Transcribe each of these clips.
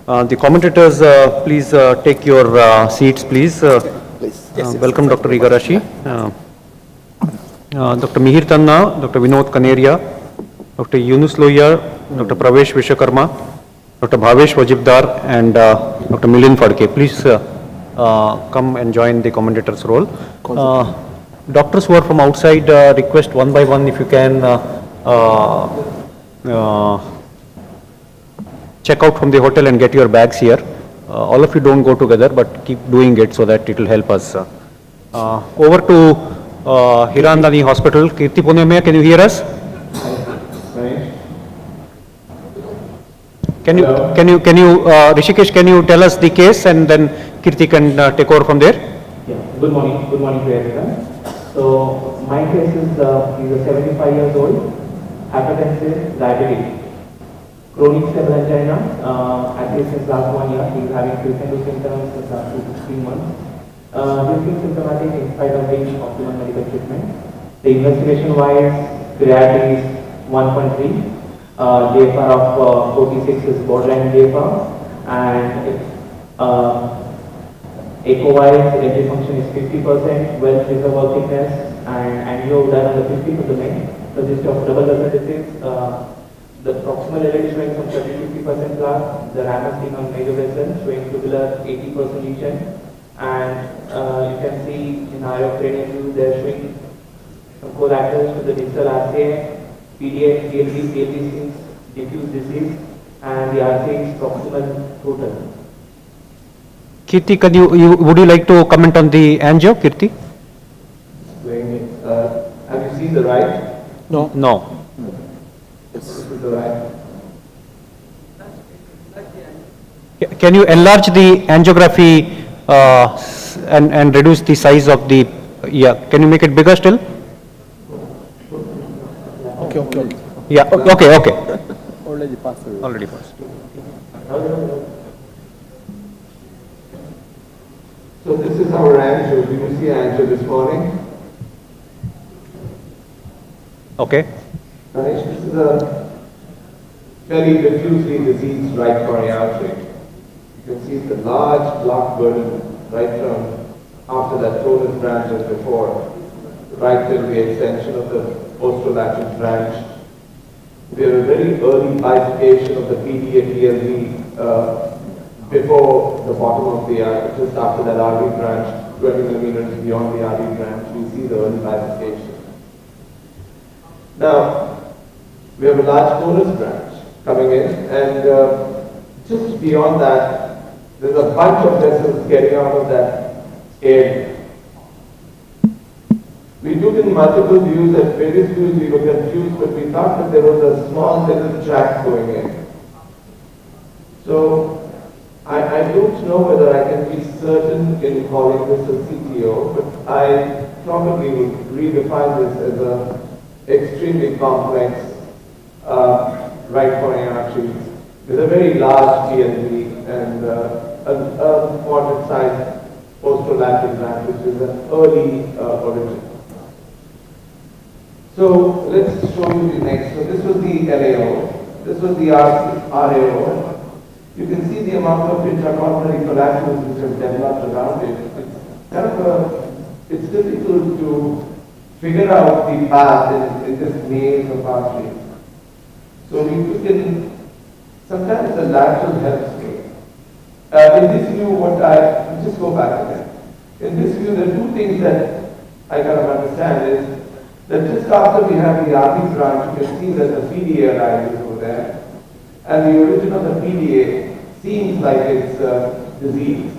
The commentators, please take your seats, please. Welcome, Dr. Igarashi, Dr. Mihir Tanna, Dr. Vinod Kaneria, Dr. Yunus Loya, Dr. Pravesh Vishwakarma, Dr. Bhavesh Wajibdar, and Dr. Milind Fadke. Please come and join the commentators' role. Doctors who are from outside, request one by one if you can check out from the hotel and get your bags here. All of you don't go together, but keep doing it so that it will help us. Over to Hirandani Hospital. Kirti Punemaya, can you hear us? Can you, Rishikesh, can you tell us the case and then Kirti can take over from there? Yeah, good morning to everyone. So, my case is, he's a 75 years old, hypertensive, diabetic, chronic stable angina, at least since last 1 year, he's having frequent symptoms since last 2 to 3 months. He's been symptomatic in spite of taking optimal medical treatment. The investigation-wise, creatinine is 1.3. GFR of 46 is borderline GFR, and echo-wise, energy function is 50%, well preserved workingness, and angio done on the 50th of the May, consists of double vessel disease. The proximal LAD showing some 30-50% plus, the RAM is seen on major vessel showing tubular 80% lesion, and you can see in higher cranial view they are showing some collaterals to the distal RCA. PDA, PLD, PLD6, diffuse disease, and the RCA is proximal total. Kirti, would you like to comment on the angio, Kirti? Have you seen the right? No. No. This is the right. Can you enlarge the angiography and reduce the size of the, can you make it bigger still? Okay. Yeah, okay. Already passed. So this is our angio. Did you see angio this morning? Okay. Ganesh, this is a very diffusely diseased right coronary artery. You can see the large block burden right from after that tonus branch as before, right till the extension of the posterolateral branch. We have a very early bifurcation of the PDA PLV before the bottom of the artery, just after that RV branch, 20 millimeters beyond the RV branch, we see the early bifurcation. Now, we have a large tonus branch coming in, and just beyond that, there's a bunch of vessels getting out of that area. We took in multiple views. At various views we were confused, but we thought that there was a small little track going in. So I don't know whether I can be certain in calling this a CTO, but I probably would redefine this as a extremely complex right coronary artery with a very large PLV and a moderate sized posterolateral branch, which is an early origin. So let's show you the next. So this was the LAO, this was the RAO. You can see the amount of intracoronary collaterals which have developed around it. It's kind of it's difficult to figure out the path in this maze of arteries. So we took in sometimes the lateral helps me. In this view, just go back again. In this view, the two things that I kind of understand is that just after we have the RB branch, you can see that the PDA arises over there. And the origin of the PDA seems like it's diseased.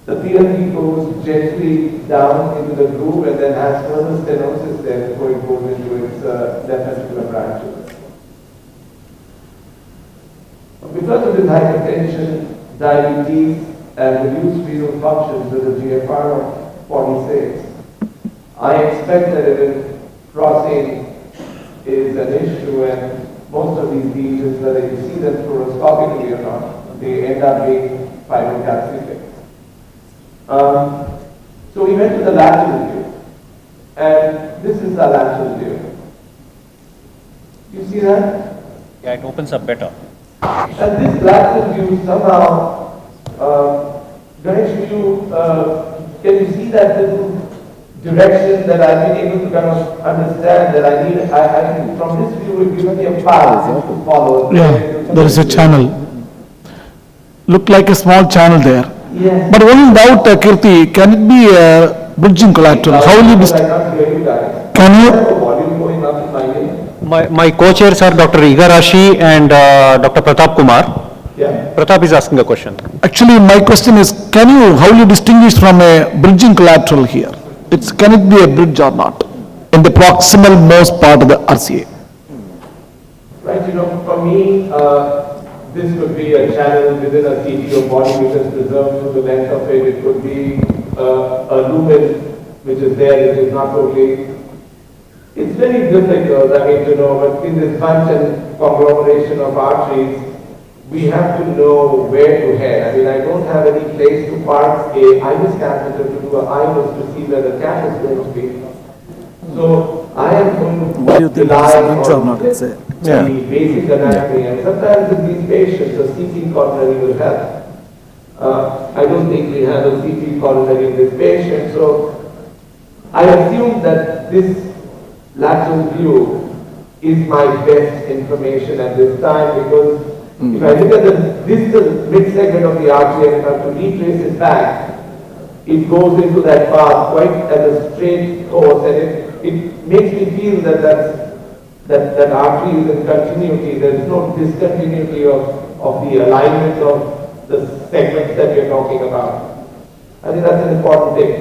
The PLV goes gently down into the groove and then has further stenosis there before it goes into its left ventricular branches. Because of this hypertension, diabetes, and reduced renal functions with a GFR of 46, I expect that even crossing is an issue, and most of these lesions, whether you see them fluoroscopically or not, they end up being fibrocalcific. So we went to the lateral view, and this is the lateral view. You see that? Yeah, it opens up better. And this lateral view somehow, Ganesh, can you see that little direction that I've been able to kind of understand that I need, from this view, will give me a path to follow. Yeah, there is a channel. Look like a small channel there. Yes. But one doubt, Kirti, can it be a bridging collateral? How will you, I can't hear you guys. can you, The volume going up in my ear. My co-chairs are Dr. Igarashi and Dr. Pratap Kumar. Yeah. Pratap is asking a question. actually, my question is, how will you distinguish from a bridging collateral here? Can it be a bridge or not? In the proximal most part of the RCA. Right, for me, this could be a channel within a CTO body which is preserved through the length of it. It could be a lumen which is there, which is not totally. It's very difficult, but in this bunch and conglomeration of arteries, we have to know where to head. I don't have any place to park a iris catheter to do an iris to see where the cat is going to be. So I am going Why do to you think rely it's a bridge or on not? It's a- the basic anatomy, and sometimes in these patients, a CT coronary will help. I don't think we have a CT coronary in this patient, so I assume that this lateral view is my best information at this time, because if I look at the distal mid-segment of the artery and if I have to retrace it back, it goes into that path quite at a straight course, and it makes me feel that that artery is in continuity. There is no discontinuity of the alignment of the segments that we are talking about. I think that's an important thing.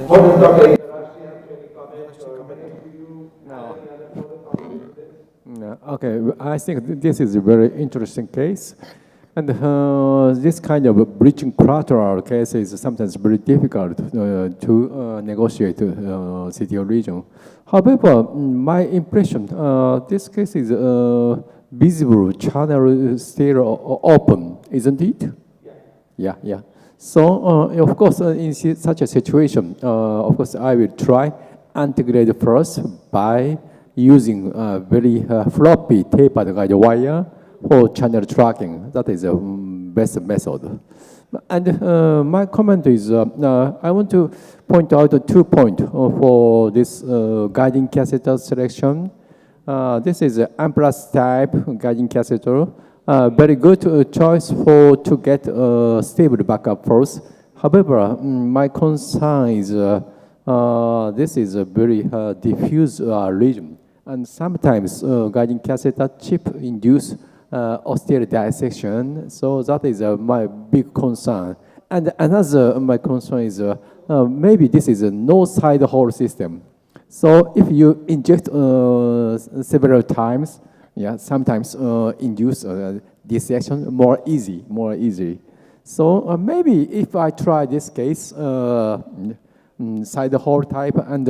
What does Dr. Igarashi have any comments or do you have any other further comments on this? Yeah, okay, I think this is a very interesting case. And this kind of breaching collateral case is sometimes very difficult to negotiate CTO region. However, my impression, this case is visible channel still open, isn't it? Yeah. So, of course, in such a situation, of course, I will try integrate first by using very floppy tapered guide wire for channel tracking. That is the best method. And my comment is, I want to point out 2 points for this guiding catheter selection. This is an Amplas type guiding catheter. Very good choice to get a stable backup first. However, my concern is this is a very diffuse region. And sometimes guiding catheter chip induce austere dissection, so that is my big concern. And another my concern is maybe this is a no side hole system. So if you inject several times, sometimes induce dissection more easy. So maybe if I try this case, side hole type and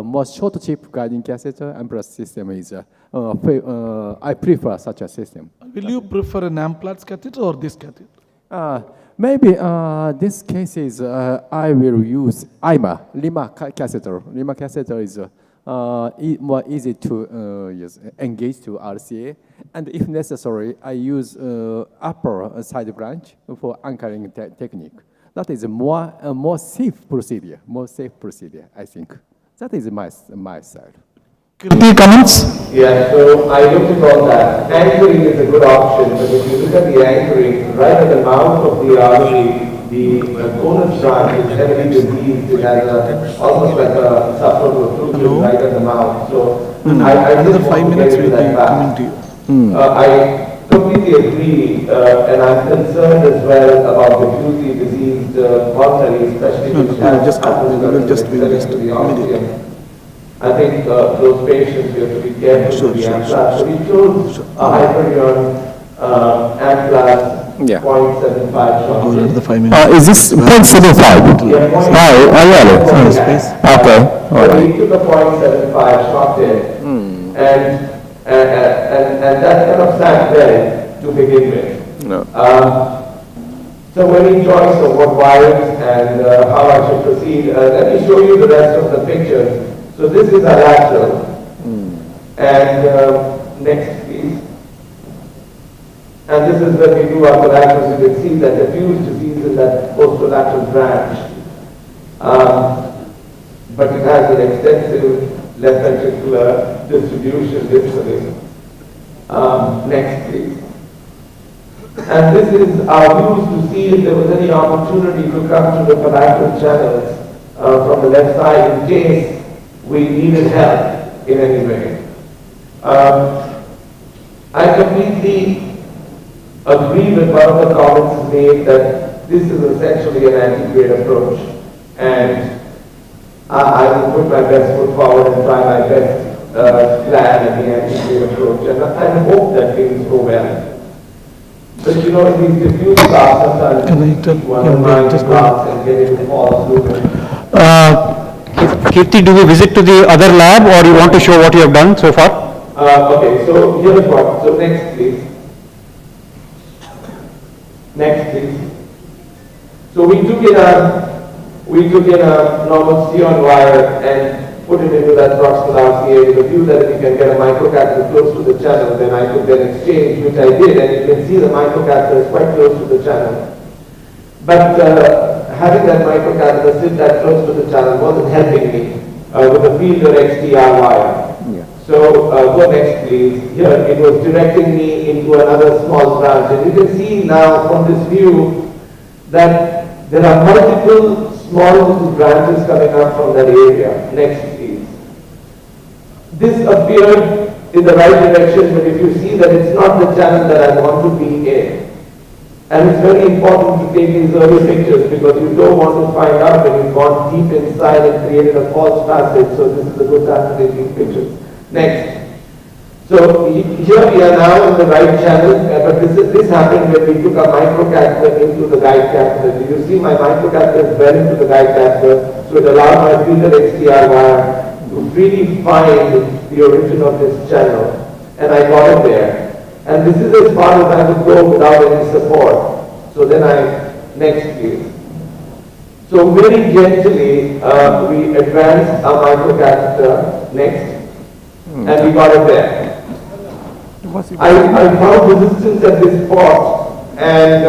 more short chip guiding catheter Amplas system is, I prefer such a system. will you prefer an Amplas catheter or this catheter? Maybe this case is I will use Lima catheter. Lima catheter is more easy to engage to RCA, and if necessary, I use upper side branch for anchoring technique. That is a more safe procedure. I think. That is my side. Kirti, comments? Yeah, so I looked at all that. Anchoring is a good option, but if you look at the anchoring, right at the mouth of the artery, the conus branch is heavily diseased. It has almost like a subtotal occlusion right at the mouth. So I just want to get into that fact. I completely agree, and I'm concerned as well about diffusely diseased coronary, especially which have I think those patients we have to be careful with the Amplas. So we chose a Hyperion Amplas 0.75 shot. Is this 0.75? Yeah, Okay. But we took a 0.75 shot there, and that kind of sat there to begin with. No. So any choice of what wires and how I should proceed, let me show you the rest of the picture. So this is a lateral, And next, please. And this is when we do our collaterals. You can see that diffuse disease in that posterolateral branch. But it has an extensive left ventricular distribution distally. Next, please. And this is our views to see if there was any opportunity to come to the collateral channels from the left side in case we needed help in any way. I completely agree with one of the comments made that this is essentially an anti-grade approach, and I will put my best foot forward and try my best plan in the anti-grade approach, and hope that things go well. But you know, in these diffuse class, sometimes Can I tell one him mind just class and get into false movement. Kirti, do we visit to the other lab or you want to show what you have done so far? Okay, so here's what. So next, please. Next, please. So we took in a normal Sion wire and put it into that proximal RCA with a view that if we can get a microcatheter close to the channel, then I could then exchange, which I did, and you can see the microcatheter is quite close to the channel. But having that microcatheter sit that close to the channel wasn't helping me with the field or XTR wire. So go next, please. Here it was directing me into another small branch, and you can see now from this view that there are multiple small little branches coming up from that area. Next, please. This appeared in the right direction, but if you see that it's not the channel that I want to be in. And it's very important to take these early pictures because you don't want to find out when you've gone deep inside and created a false passage. So this is a good time to take these pictures. Next. So here we are now in the right channel, but this happened when we took a microcatheter into the guide catheter. Do you see my microcatheter is well into the guide catheter? So it allowed my filter XTR wire to really find the origin of this channel. And I got it there. And this is as far as I could go without any support. So then next please. So very gently, we advanced our microcatheter, next, and we got it there. I found resistance at this spot, and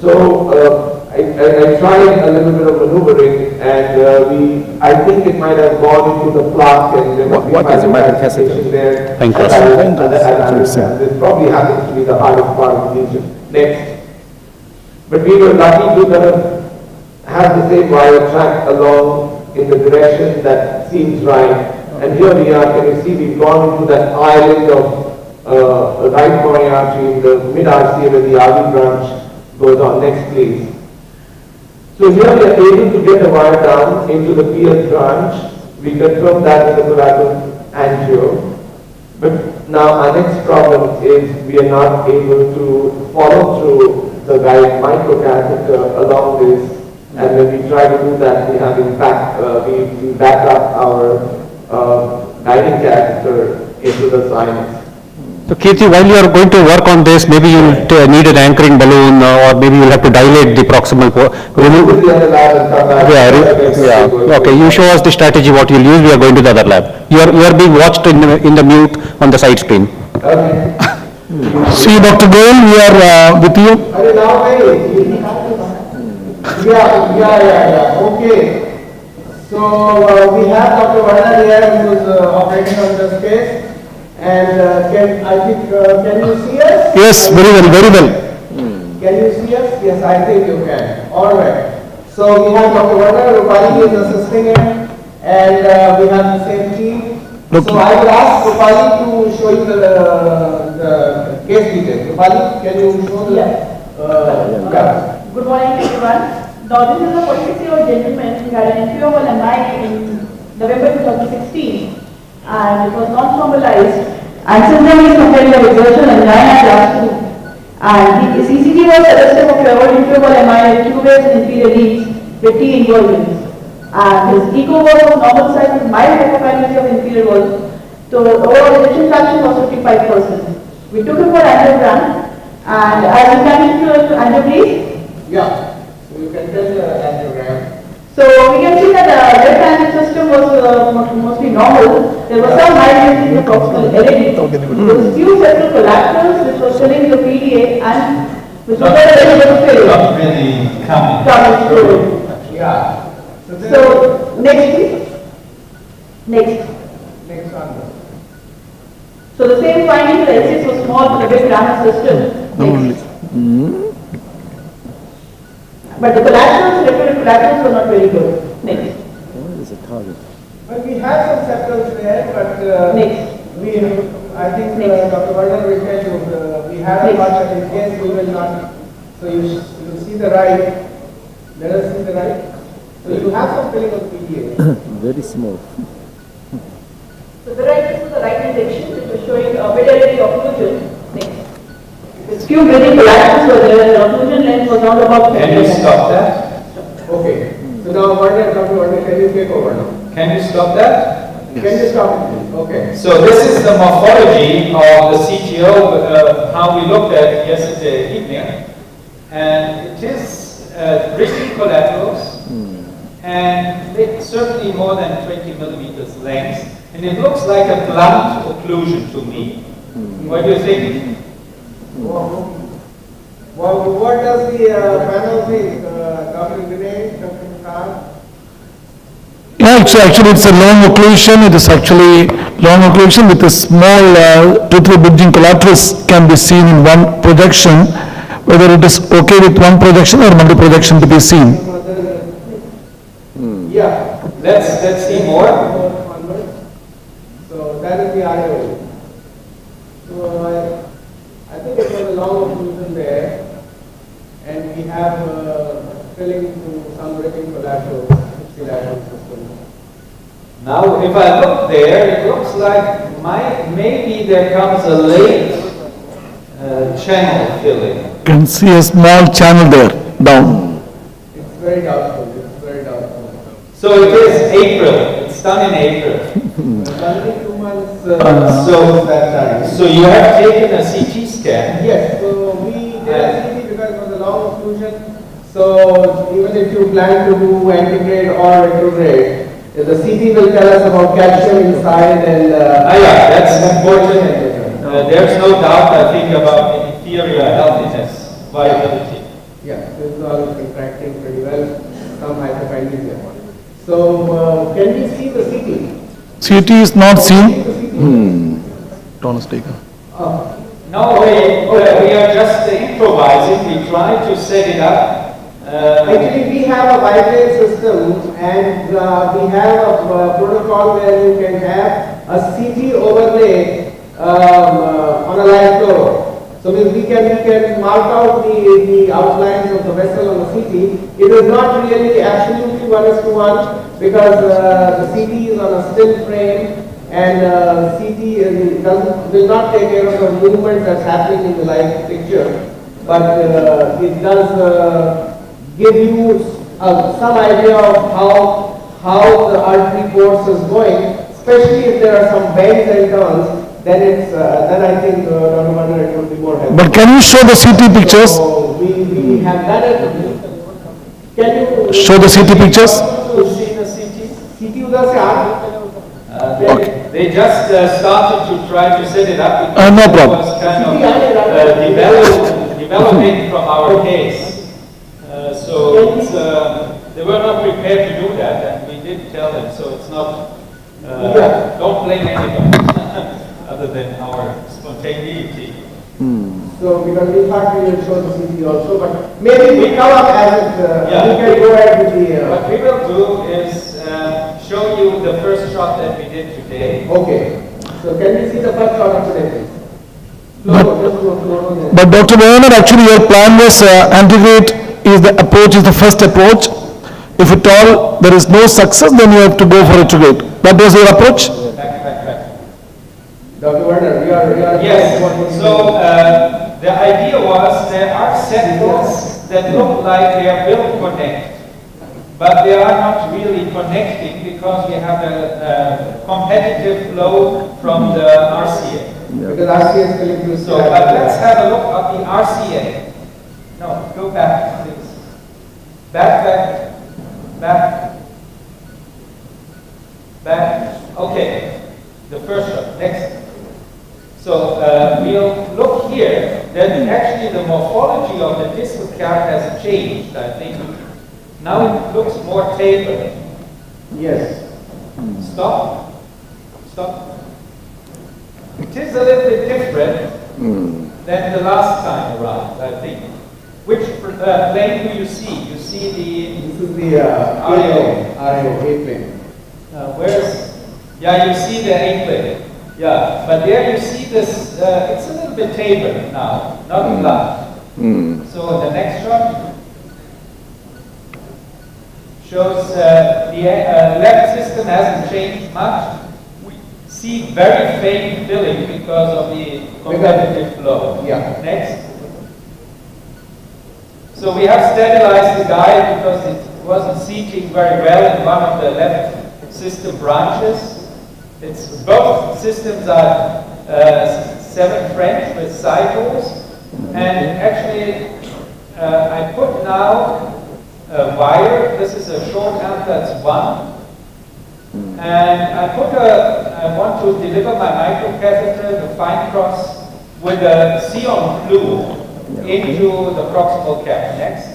so I tried a little bit of maneuvering, and I think it might have gone into the plaque, and there must be What is a microcatheter? there. This probably happens to be the hardest part of the lesion. Next. But we were lucky to kind of have the same wire track along in the direction that seems right. And here we are, can you see we've gone into that island of right coronary artery in the mid-RCA where the RV branch goes on. Next, please. So here we are able to get the wire down into the PS branch. We confirm that with the collateral angio. But now our next problem is we are not able to follow through the guide microcatheter along this. And when we try to do that, we have in fact, we back up our guiding catheter into the sinus. So Kirti, while you are going to work on this, maybe you will need an anchoring balloon or maybe you will have to dilate the proximal. Okay, you show us the strategy what you will use, we are going to the other lab. You are being watched in the mute on the side screen. Okay. See, Dr. Goel, we are with you. Yeah. Okay. So we have Dr. Varna here who is operating on this case. And can you see us? Yes, very well, very well. Can you see us? Yes, I think you can. All right. So we have Dr. Varna Rupali is assisting him, and we have the same team. Okay. So I will ask Rupali to show you the case details. Rupali, can you show the? Good morning, everyone. Now, this is a 46-year-old gentleman who had an inferior MI in November 2016, and it was not normalized. And since then, he is complaining of exertional angina class 2. And his ECG was suggestive of pure inferior MI with Q-waves and inferior leads with T inversions. And his echo was of normal size with mild hyperkinesia of inferior walls. So, overall ejection fraction was 55%. We took him for angiogram, and as you can do angio, please. Yeah. So you can tell the angiogram. So we can see that the left hand system was mostly normal. There was some migrating in the proximal LAD. There was few central collaterals which was filling the PDA and which was very able to fill. Not really Coming through. Yeah. So next please. Next. Next one. So the same finding for the LCS was small for the big grammar system. Next. But the collaterals, referred collaterals were not very good. Next. What is the target? Well, we have some septals there, but Next. I think Next. Dr. Varner will tell you, we have a Next. lot, but in case we will not, so you see the right, let us see the right. So you have some filling of PDA. Very small. So the right is the right injection which was showing a fidelity of occlusion. Next. The few building collaterals were there, the occlusion length was not about 10 Can you stop that? Okay. So now Varner, Dr. Varner, can you take over now? Can you stop that? Can you stop it, please? Okay. So this is the morphology of the CTO, how we looked at yesterday evening. And it is bridging collaterals, and it's certainly more than 20 millimeters length. And it looks like a blunt occlusion to me. What do you think? Well, what does the panel think, Dr. Dinesh, Dr. Khan? Yeah, it's a long occlusion, it is actually long occlusion with a small 2-3 bridging collaterals can be seen in one projection, whether it is okay with one projection or multiple projection to be seen. Yeah. Let's see more. So that is the RAO. So I think it was a long occlusion there, and we have filling to some bridging collateral system. Now, if I look there, it looks like maybe there comes a late channel filling. You can see a small channel there, down. It's very doubtful, it's very doubtful. So it is April. It's done in April. Only 2 months So- that time. So you have taken a CT scan. Yes, so we did a CT because it was a long occlusion. So even if you plan to do antegrade or retrograde, the CT will tell us about calcium inside and... Yeah, that's important. There's no doubt, I think, about inferior healthiness, viability. Yeah, this is all contracting pretty well, some hyperkinesia. So can we see the CT? CT is not seen. Tonus taken. No, we are just improvising. We try to set it up. Actually, we have a vibrate system and we have a protocol where you can have a CT overlay on a live fluoro. So we can mark out the outlines of the vessel on the CT. It is not really absolutely 1:1 because the CT is on a still frame and CT will not take care of the movement that's happening in the live picture, but it does give you some idea of how the artery course is going, especially if there are some bends and turns. Then I think Dr. Varner, it would be more helpful. But can you show the CT pictures? So we have done it. Can you Show the CT pictures? To see the CT? CT udhar se aa They just started to try to set it up. No problem. It was kind of developing from our case. So it's, they were not prepared to do that, and we did tell them. So it's not. Don't blame anybody other than our spontaneity. So because we thought we will show the CT also, but maybe we come up as it. We can go ahead with the. What we will do is show you the first shot that we did today. Okay. So can we see the first shot of today, please? But Dr. Varner, actually your plan was antegrade is the first approach. If at all there is no success, then you have to go for retrograde. That was your approach? Back. Dr. Varner, we are. Yes, so the idea was there are septals that look like they will connect, but they are not really connecting because we have a competitive flow from the RCA. Because RCA is filling through. So, but let's have a look at the RCA. No, go back, please. Back. back. Okay, the first shot. Next. So we'll look here that actually the morphology of the distal cap has changed, I think. Now it looks more tapered. Yes. Stop. Stop. It is a little bit different than the last time around, I think. Which plane do you see? You see the... This is the RAO A-plane. Where's... Yeah, you see the A-plane. Yeah, but there you see this, it's a little bit tapered now, not flat. So the next shot shows the left system hasn't changed much. We see very faint filling because of the competitive flow. Yeah. Next. So we have stabilized the guy because it wasn't seating very well in one of the left system branches. It's both systems are 7 French with side holes, and actually I put now a wire. This is a short end, that's 1, and I want to deliver my microcatheter, the fine cross, with a Sion glue into the proximal cap. Next,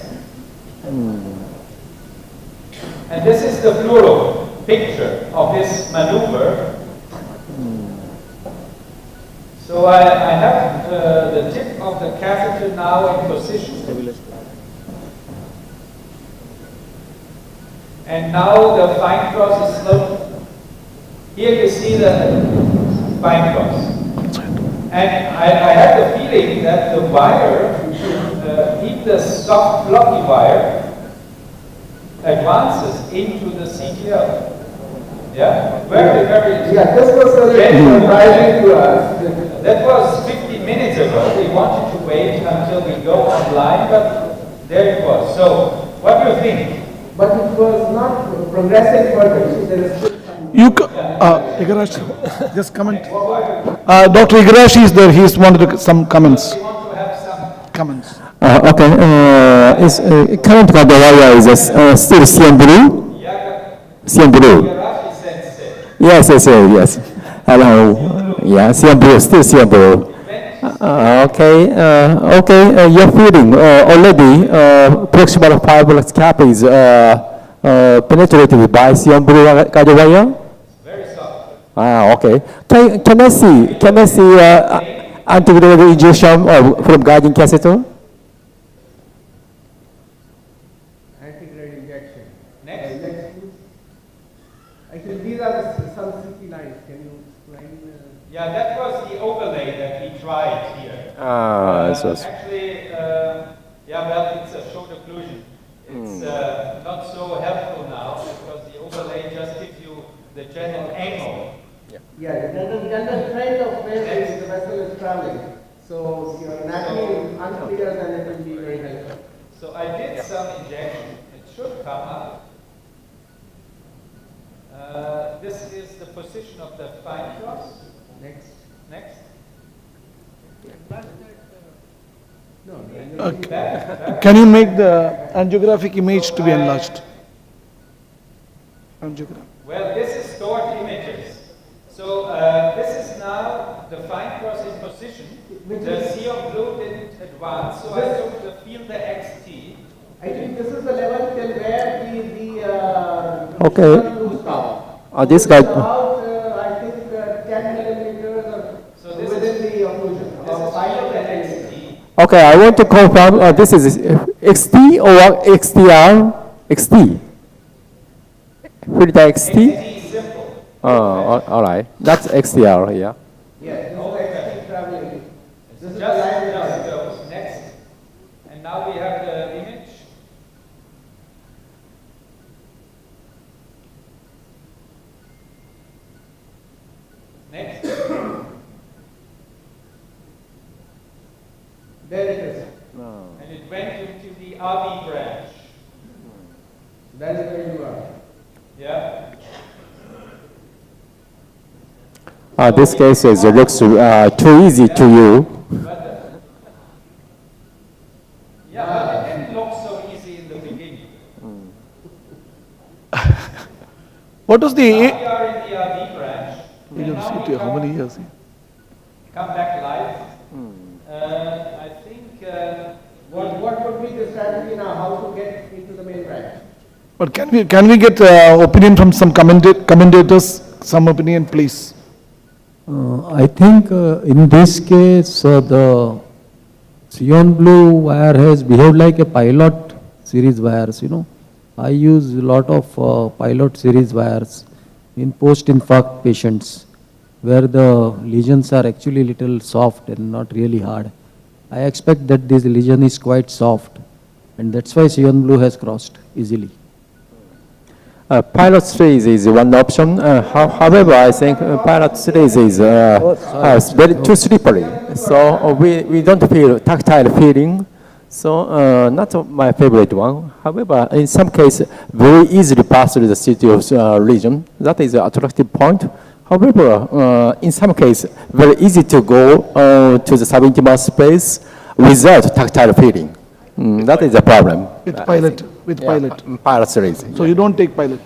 and this is the fluoro picture of this maneuver. So I have the tip of the catheter now in position. And now the fine cross is sloped. Here you see the fine cross. And I have the feeling that the wire, even the soft floppy wire, advances into the CTL. Yeah? Very, very... Yeah, this was a little surprising to us. That was 15 minutes ago. We wanted to wait until we go online, but there it was. So, what do you think? But it was not progressing further. You see, there is still some... Igarashi, just comment. Dr. Igarashi is there, he's wanted some comments. We want to have some... Comments. Okay, is current wire is still CM blue? CM blue. Igarashi sensei. Yes. Hello. Yeah, CM blue, still CM blue. Okay, your feeling already proximal fibrous cap is penetrated by CM blue guide wire? Very soft. Okay. Can I see antigravitic injection from guiding catheter? anti-grade injection. Next. Next, please. Actually, these are some CT lines. Can you explain? Yeah, that was the overlay that we tried here. Actually, yeah, well, it's a short occlusion. It's not so helpful now because the overlay just gives you the general angle. Yeah, the general trend of where the vessel is traveling. So if your anatomy is unclear, then it will be very helpful. So I did some injection. It should come up. This is the position of the fine cross. Next. Next. No, Can you make the angiographic image to be enlarged? Angiogram. Well, this is stored images. So this is now the fine cross in position. The CO blue didn't advance, so I took the field the XT. I think this is the level till where Okay. the stop. This guy. About, I think, 10 millimeters So or this within is- the occlusion. This About is 5 field to the 10 XT. Okay, I want to confirm this is XT or XTR? XT. Filter XT? XT simple. All right. That's XTR, yeah. Yeah, this is the XT traveling. This is the Just line line. goes. Next. And now we have the image. Next. There it is. And it went into the RB branch. That is where you are. Yeah. This case is, looks too easy to you. Yeah, but it didn't look so easy in the beginning. What was Now we the, are in the of CTO, how many years? Come back live. I think, What would be the strategy now, how to get into the main branch? But can we get opinion from some commentators, some opinion, please? I think in this case, the Sion Blue wire has behaved like a pilot series wires, I use a lot of pilot series wires in post-infarct patients where the lesions are actually little soft and not really hard. I expect that this lesion is quite soft, and that's why Sion Blue has crossed easily. Pilot series is one option. However, I think pilot series is very too slippery. So we don't feel tactile feeling. So not my favorite one. However, in some cases, very easily pass through the CTO region. That is an attractive point. However, in some cases, very easy to go to the subintimal space without tactile feeling. That is a problem. With pilot. Pilot series. So you don't take pilot?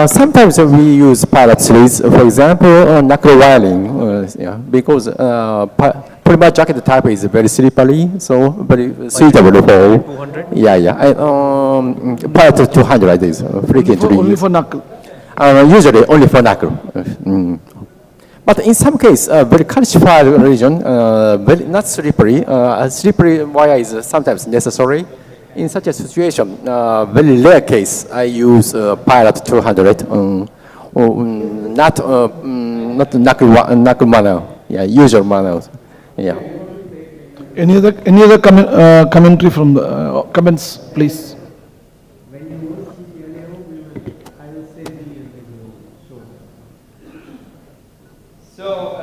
Sometimes we use pilot series, for example, knuckle wiring, because polymer jacket type is very slippery, so very suitable for. 200? Pilot 200 is frequently Only used. for knuckle? Usually only for knuckle. But in some case, very calcified region, very not slippery. Slippery wire is sometimes necessary. In such a situation, very rare case, I use pilot 200, not knuckle manual, usual manuals. Any other commentary from the comments, please? so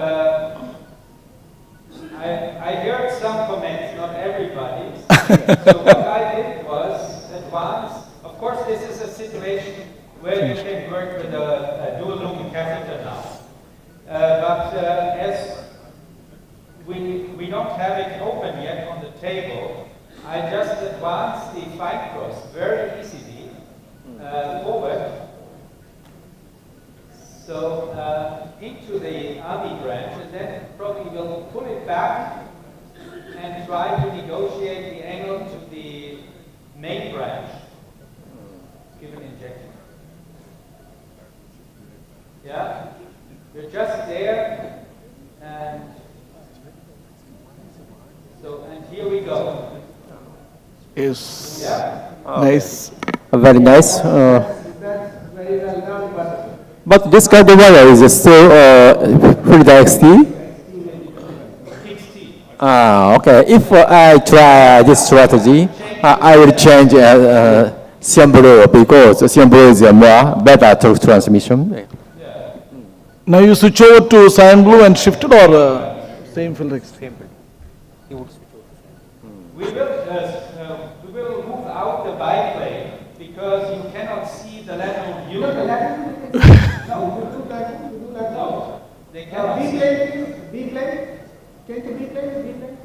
I heard some comments, not everybody's. So what I did was advance. Of course, this is a situation where you can work with a dual loop catheter now. But as we don't have it open yet on the table, I just advanced the fine cross very easily forward. So into the AMI branch, and then probably we'll pull it back and try to negotiate the angle to the main branch. Give an injection. Yeah, we're just there, and so, and here we go. Yes. Yeah. Nice. Very nice. That's very well done, But this kind of wire is still free XT. Okay. If I try this strategy, I will change Sion Blue because Sion Blue is more better to transmission. Now you switch over to cyan blue and shift it or same filter? Same filter. We will move out the biplane because you cannot see the lateral view. No, the lateral view. No, you do that. No, they cannot see. B plane. Change to B plane.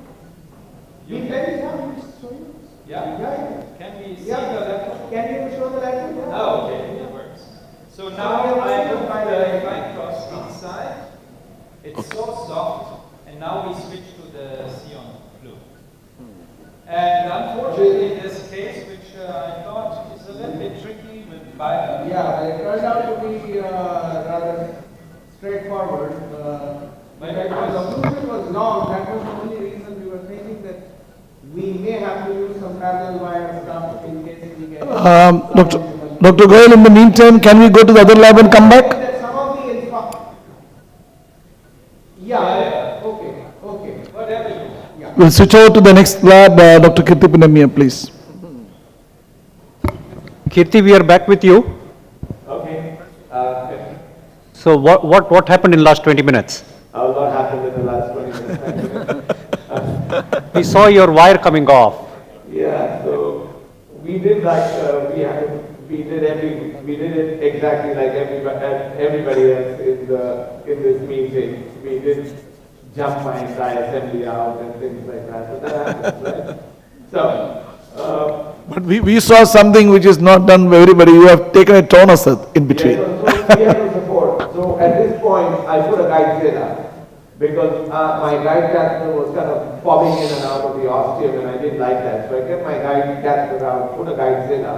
B plane is how you show you. Yeah. Can we see the lateral? Can you show the lateral? Yeah. Oh, okay, it works. So now I put the fine cross inside. It's so soft, and now we switch to the Sion Blue. And unfortunately, in this case, which I thought is a little bit tricky with bio. Yeah, it turned out to be rather straightforward. But the conclusion was long. That was the only reason we were thinking that we may have to use some parallel wire stuff in case we get. Dr. Goyal, in the meantime, can we go to the other lab and come back? Some of the yeah. Okay. Whatever you want. Yeah. We'll switch over to the next lab, Dr. Kirti Pinamia, please. Kirti, we are back with you. Okay. So what happened in last 20 minutes? A lot happened in the last 20 minutes. We saw your wire coming off. Yeah, so we did we did it exactly like everybody else in this meeting. We did jump my entire assembly out and things like that. So that happens, right? So. But we saw something which is not done by everybody. You have taken a tonus in between. Yeah, so we have to support. So at this point, I put a guidezilla. Because my guide catheter was kind of bobbing in and out of the ostium and I didn't like that. So I kept my guide catheter out, put a guidezilla.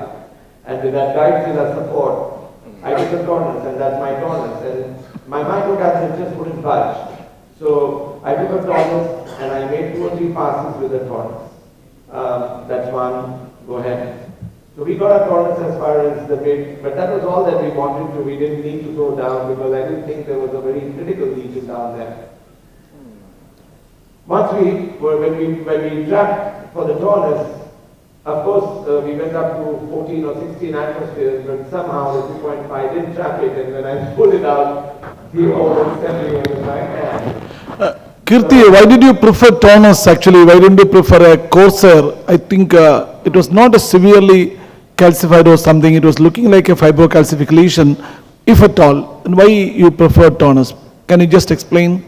And with that guidezilla support, I took a tornus and that's my tornus. And my microcatheter just wouldn't budge. So I took a tornus and I made 2 or 3 passes with the tornus. That's one, go ahead. So we got a tornus as far as the bit, but that was all that we wanted to. We didn't need to go down because I didn't think there was a very critical lesion down there. Once when we trapped for the tornus, of course, we went up to 14 or 16 atmospheres, but somehow the 2.5 didn't trap it, and when I pulled it out, the whole assembly was in my hand. Kirti, why did you prefer tonus actually? Why didn't you prefer a coarser? I think it was not a severely calcified or something. It was looking like a fibrocalcific lesion, if at all. And why you prefer tonus? Can you just explain?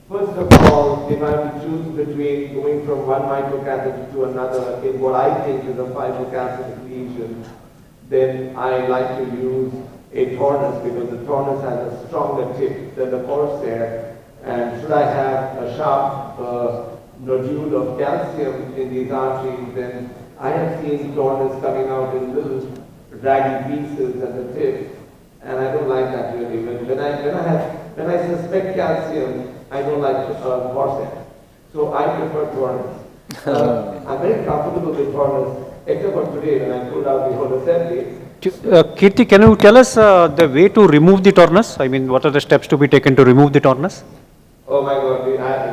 First of all, if I have to choose between going from one microcatheter to another in what I think is a fibrocalcific lesion, then I like to use a tornus because the tornus has a stronger tip than the corsair. And should I have a sharp nodule of calcium in these arteries, then I have seen tornus coming out in little raggy pieces at the tip, and I don't like that really. When I suspect calcium, I don't like corsair. So I prefer tornus. I'm very comfortable with tornus, except for today when I pulled out the whole assembly. Kirti, can you tell us the way to remove the tornus? I mean, what are the steps to be taken to remove the tornus? Oh my God,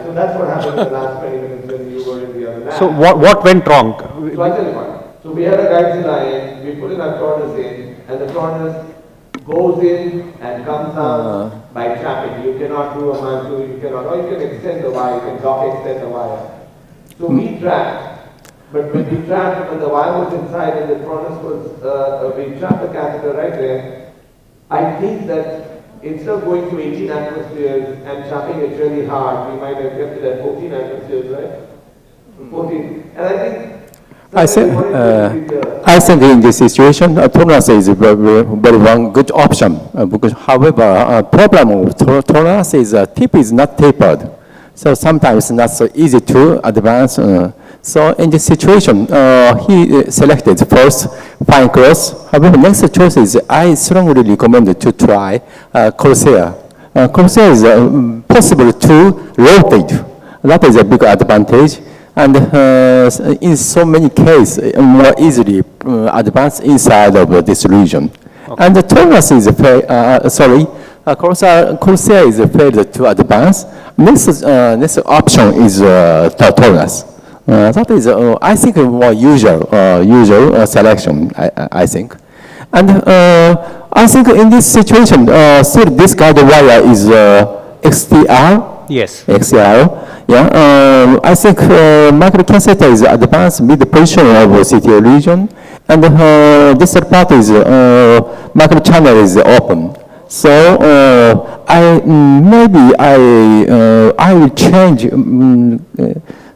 so that's what happened in the last 20 minutes when you were in the other lab. So what went wrong? So I'll tell you what. So we had a guidezilla in, we put in our tornus in, and the tornus goes in and comes out by trapping. You cannot do a mantle, you cannot, or you can extend the wire, you can dock extend the wire. So we trapped, but when we trapped, when the wire was inside and the tornus was, we trapped the catheter right there, I think that instead of going to 18 atmospheres and trapping it really hard, we might have kept it at 14 atmospheres, right? 14. And I think in this situation, tornus is very one good option. Because, however, problem of tornus is tip is not tapered, so sometimes not so easy to advance. So in this situation, he selected first fine cross. However, next choice is I strongly recommend to try corsair. Corsair is possible to rotate. That is a big advantage. And in so many cases, more easily advance inside of this region. Okay. And the tornus is corsair is failed to advance. Next option is tornus. That is, I think, a more usual selection, I think. And I think in this situation, still this guide wire is XTR. Yes. XTR. Yeah. I think microcatheter is advanced mid-position of CTO region, and this part is microchannel is open. So I will change.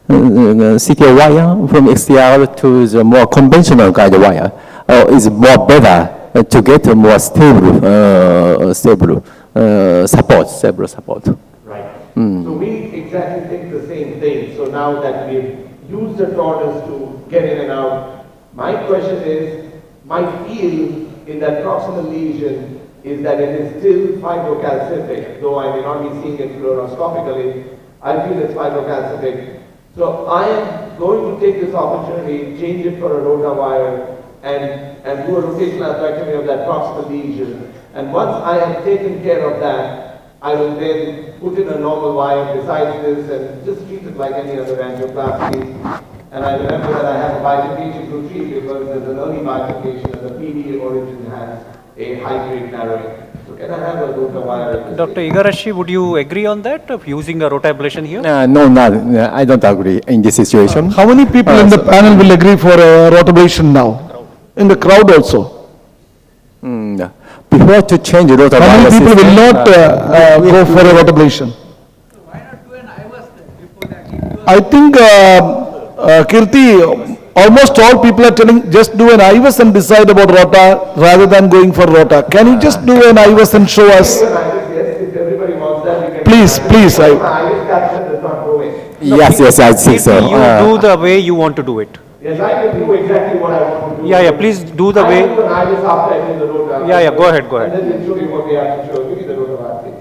CTO wire from XTR to the more conventional guide wire is more better to get a more stable support. Right. So we exactly think the same thing. So now that we've used the tornus to get in and out, my question is, my feel in that proximal lesion is that it is still fibrocalcific, though I may not be seeing it fluoroscopically. I feel it's fibrocalcific. So I am going to take this opportunity, change it for a rota wire, and do a rotational atherectomy of that proximal lesion. And once I have taken care of that, I will then put in a normal wire besides this and just treat it like any other angioplasty. And I remember that I have a bifurcation to treat because there's an early bifurcation and the PD origin has a high-grade narrowing. So can I have a rota wire? Dr. Igarashi, would you agree on that, of using a rotablation here? No, I don't agree in this situation. How many people in the panel will agree for a rotablation now? In the crowd also? Before to change rotablation. How many people will not go for a rotablation? Why not do an IVAS before that? I think, Kirti, almost all people are telling just do an IVAS and decide about rota rather than going for rota. Can you just do an IVAS and show us? Yes, if everybody wants that, we can please, please, My iris capture does not go in. Yes, yes, I think so. You do the way you want to do it. Yes, I can do exactly what I want to do. Yeah, please do the I way. will do an iris after I do the rotor. Yeah, go ahead, go ahead. And then we'll show you what we have to show. Give me the rotor bar, please.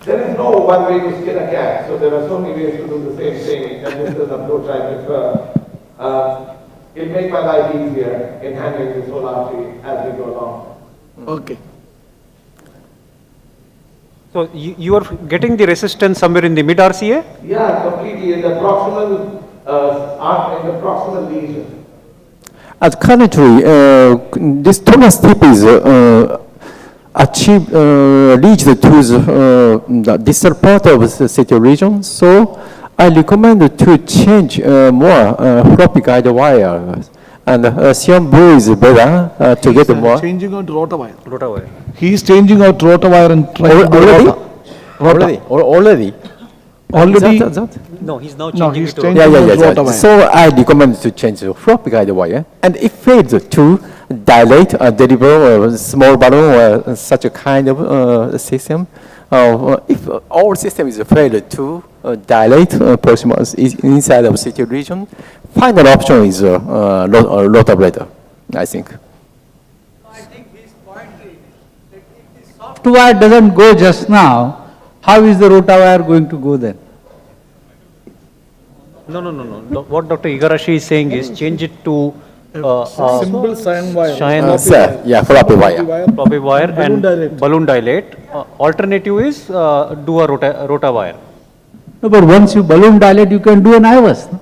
There is no one way to skin a cat, so there are so many ways to do the same thing, and this is the approach I prefer. It'll make my life easier in handling this whole artery as we go along. okay. So you are getting the resistance somewhere in the mid RCA? Yeah, completely in the proximal, in the proximal lesion. At currently, this tonus tip is reached to the distal part of the CTO region. So I recommend to change more floppy guide wire. And Sion blue is better to get more. Changing out rotor wire. Rotor wire. He is changing out rotor wire and trying to do Already? rotor. Already? Already, That? No, he's now no, changing he's it to. changing Yeah, out rotor yeah. wire. So I recommend to change the floppy guide wire, and it fails to dilate or deliver a small balloon or such a kind of system. If our system is failed to dilate proximal inside of CT region, final option is rotor bladder, I think. I think his point is that if the software Software doesn't go just now, how is the rotor wire going to go then? No. What Dr. Igarashi is saying is change it to Simple sine wire. Sir, yeah, floppy wire. floppy wire Balloon and dilate. balloon dilate. Alternative is do a rotor wire. No, but once you balloon dilate, you can do an IVUS. No?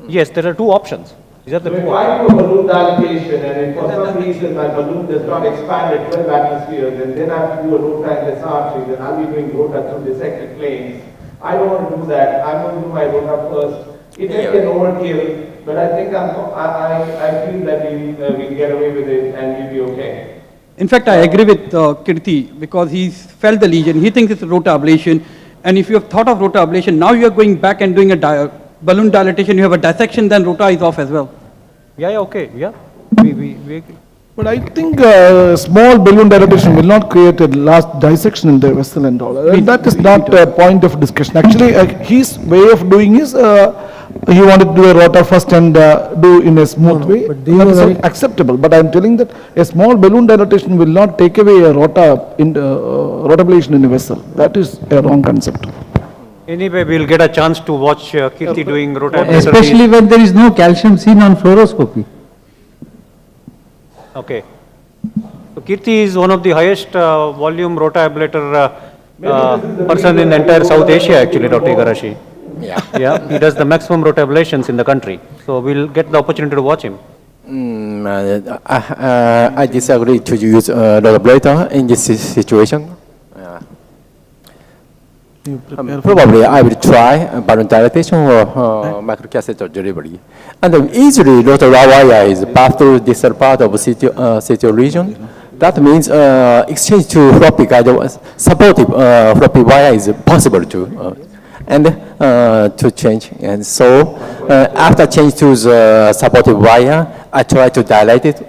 Yes, there are two options. These are the So if two. I do a balloon dilatation and if for some reason my balloon does not expand at 12 atmospheres and then I have to do a rotor in this artery, then I'll be doing rotor through dissected planes. I don't want to do that. I'm going to do my rotor first. It may be an overkill, but I think I feel that we'll get away with it and we'll be okay. In fact, I agree with Kirti because he's felt the lesion. He thinks it's rotor ablation. And if you have thought of rotor ablation, now you are going back and doing a balloon dilatation, you have a dissection, then rotor is off as well. Yeah, okay, yeah. We agree. But I think small balloon dilatation will not create a large dissection in the vessel and all. And that is not a point of discussion. Actually, his way of doing is, he wanted to do a rotor first and do in a smooth way. but these That are is very- acceptable. But I am telling that a small balloon dilatation will not take away a rotor in rotablation in a vessel. That is a wrong concept. Anyway, we'll get a chance to watch Kirti doing rotor. Especially when there is no calcium seen on fluoroscopy. Okay. So Kirti is one of the highest volume rotor ablator person in the entire South Asia actually, Dr. Igarashi. Yeah. Yeah, he does the maximum rotor ablations in the country. So we'll get the opportunity to watch him. I disagree to use rotor bladder in this situation. Probably I will try balloon dilatation or microcatheter delivery. And easily rotor wire is passed through distal part of CTO region. That means exchange to floppy guide supportive floppy wire is possible to to change. And so after change to the supportive wire, I try to dilate it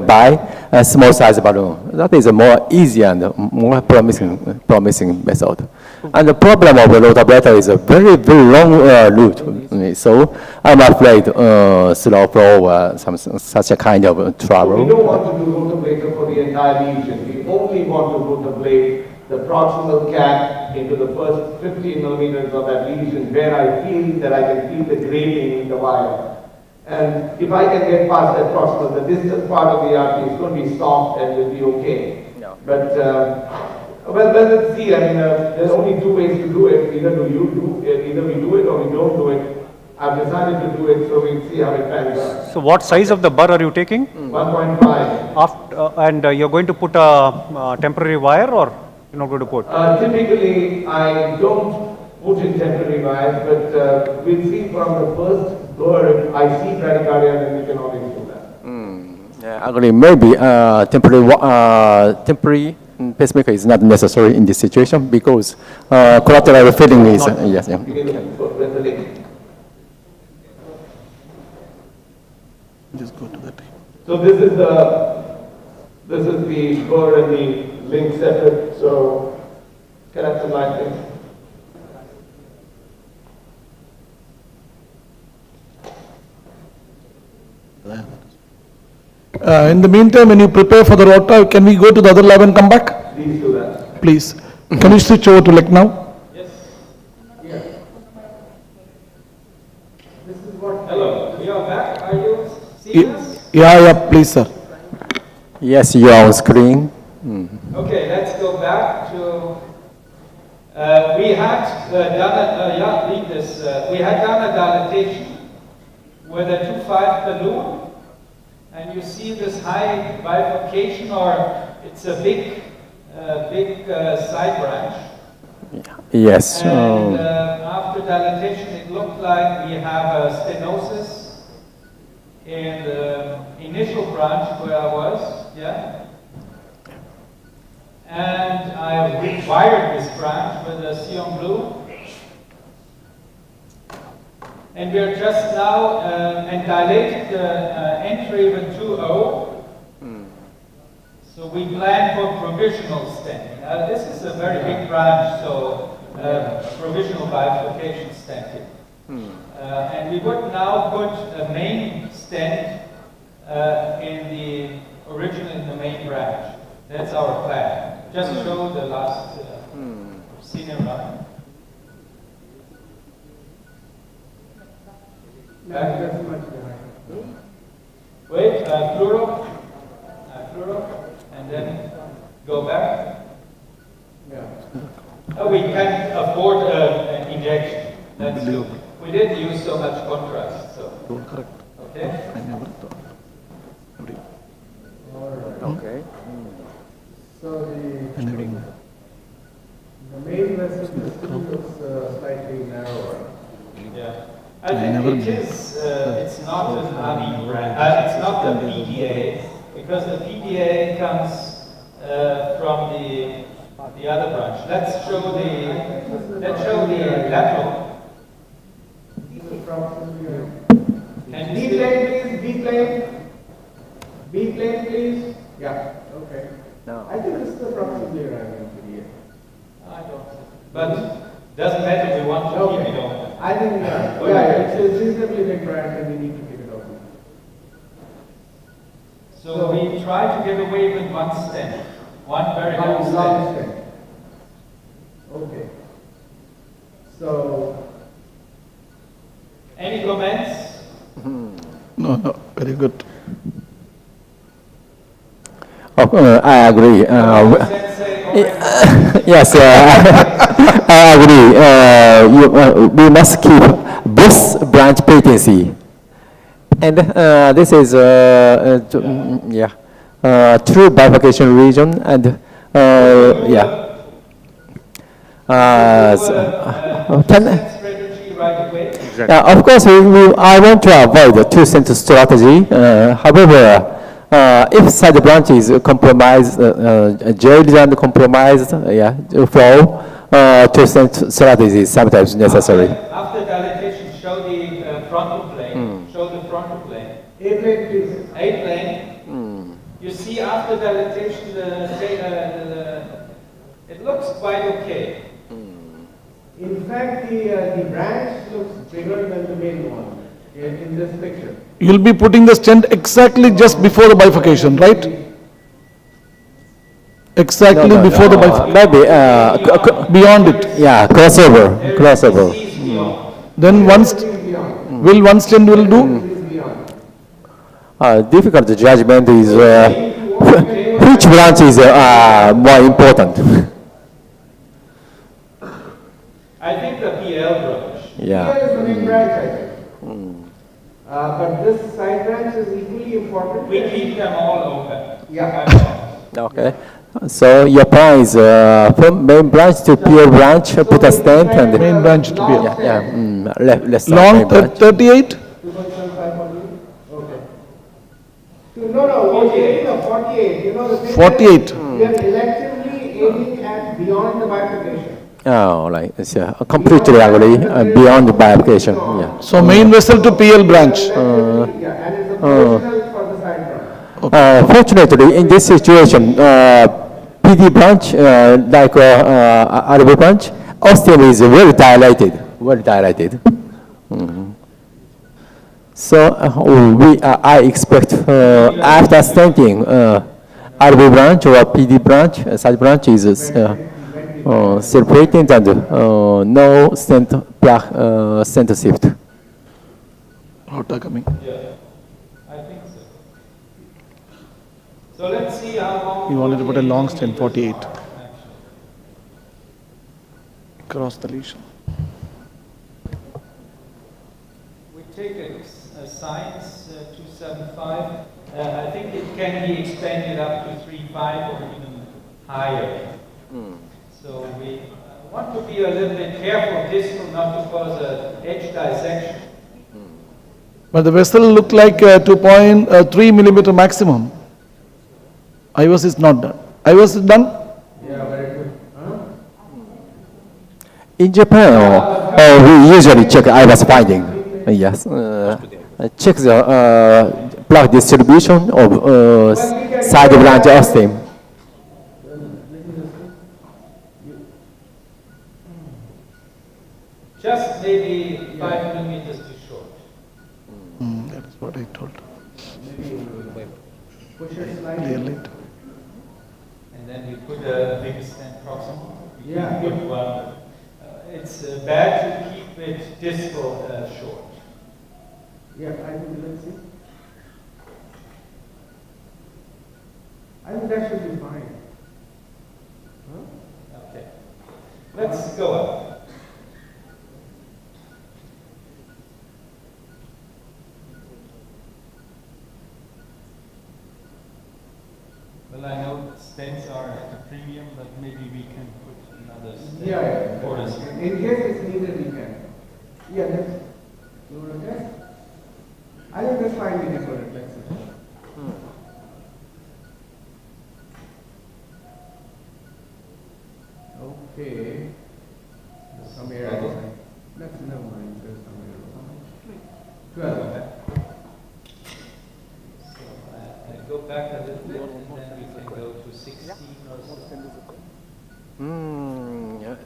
by a small size balloon. That is a more easy and more promising method. And the problem of the rotor bladder is a very long route. So I'm afraid slow flow or such a kind of We trouble. don't want to do rotablator for the entire lesion. We only want to rotablate the proximal cap into the first 15 millimeters of that lesion where I feel that I can feel the grating in the wire. And if I can get past that proximal, the distal part of the artery is going to be soft and will be okay. Yeah. But, well, let's see. I mean, there's only two ways to do it. Either we do it or we don't do it. I've decided to do it, so we'll see how it pans out. So what size of the burr are you taking? 1.5. And you're going to put a temporary wire or you're not going to put? Typically, I don't put in temporary wires, but we'll see from the first burr, if I see bradycardia, then we can always do that. Yeah, I agree. Maybe temporary pacemaker is not necessary in this situation because collateral filling is yes. Yeah. You can put the link. Just go to that. So this is the burr and the being separate, so can I have some light, please? In the meantime, when you prepare for the rota, can we go to the other lab and come back? Please do that. Please. Can you switch over to Lucknow? Hello, we are back. Are you seeing us? Yeah, please, sir. Yes, you are on screen. Okay, let's go back to, we had done a dilatation with a 2.5 balloon, and you see this high bifurcation, or it's a big side branch. Yes. And after dilatation, it looked like we have a stenosis in the initial branch where I was, yeah. And I rewired this branch with a Sion blue. And we are just now, and dilated the entry with 2.0. So we plan for provisional stenting. This is a very big branch, so provisional bifurcation stenting. And we would now put a main stent in the main branch. That's our plan. Just show the last senior run. Wait, fluoro, and then go back. Oh, we can afford an injection. That's true. We didn't use so much contrast, so. Okay. Okay. So the main vessel looks slightly narrower. Yeah. I think it's not an AVI brand, it's not the PDA, because the PDA comes from the other branch. Let's show the lateral. And B plane, please. B plane, please. Yeah. Okay. No. I think this is approximately around PDA. I don't. But doesn't matter. We want to keep it open. I think it's a reasonably big branch, and we need to keep it open. So we try to get away with one stent, one very long stent. stent. Okay. So. Any comments? No, very good. I agree. Yes, I agree. We must keep both branch patency. And this is true bifurcation region, and of course, I want to avoid the two-center strategy. However, if side branch is compromised, jailed and compromised, flow, two-center strategy is sometimes necessary. After dilatation, show the frontal plane. Show the frontal plane. A plane, please. A plane. You see after dilatation, it looks quite okay. In fact, the branch looks bigger than the main one in this picture. You'll be putting the stent exactly just before the bifurcation, right? Exactly before the bifurcation. Maybe Beyond it. Yeah, crossover. Then one stent will do? Difficult judgment is which branch is more important. I think the PL branch. Yeah. Here is the main branch, I think. But this side branch is equally important. We keep them all open. Yeah. Okay. So your plan is from main branch to PL branch, put a stent and Main branch to be. let's start Long main branch. 38? Okay. No, we're taking a 48. You know the thing 48. is, we are electively aiming at beyond the bifurcation. Oh, right. It's completely agree. Beyond the bifurcation. Yeah. So main vessel to PL branch. And it's a provisional for the side branch. Fortunately, in this situation, PD branch, like RB branch, ostium is very dilated, very dilated. So I expect after stenting, RB branch or PD branch, such branch is separated and no stent plaque stent shift. Rota coming. Yeah, I think so. So let's see how long. You wanted to put a long stent, 48. Actually. Cross the lesion. We take a science 275. I think it can be expanded up to 3.5 or even higher. So we want to be a little bit careful distal not to cause an edge dissection. But the vessel looked like 2.3 millimeter maximum. IVOS is not done. IVOS is done? Yeah, very good. In Japan, we usually check IVAS finding. Yes, check the plaque distribution of side branch ostium. Just maybe 5 millimeters too short. That is what I told. Push it slightly. Clearly. And then we put a bigger stent proximal. We Yeah. can put one. It's bad to keep it distal short. Yeah, I think, let's see. I think that should be fine. Okay. Let's go up. Well, I know stents are at a premium, but maybe we can put another stent. Yeah, for us. in case it's needed, we can. Yeah, that's, you want to test? I think that's fine, we can put it, let's see. Okay. Some error. That's never mind, there's some error. 12. So I go back a little bit, and then we can go to 16 or so.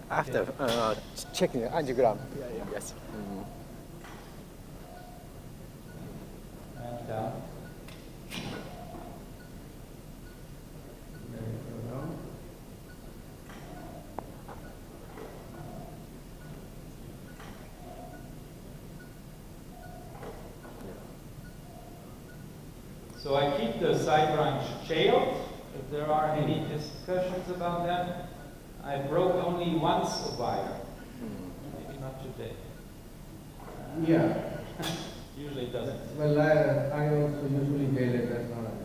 After checking the angiogram. Yes. And down. So I keep the side branch chailed. If there are any discussions about that, I broke only once a wire. Maybe not today. Yeah. Usually it doesn't. Well, I also usually bail it, that's not an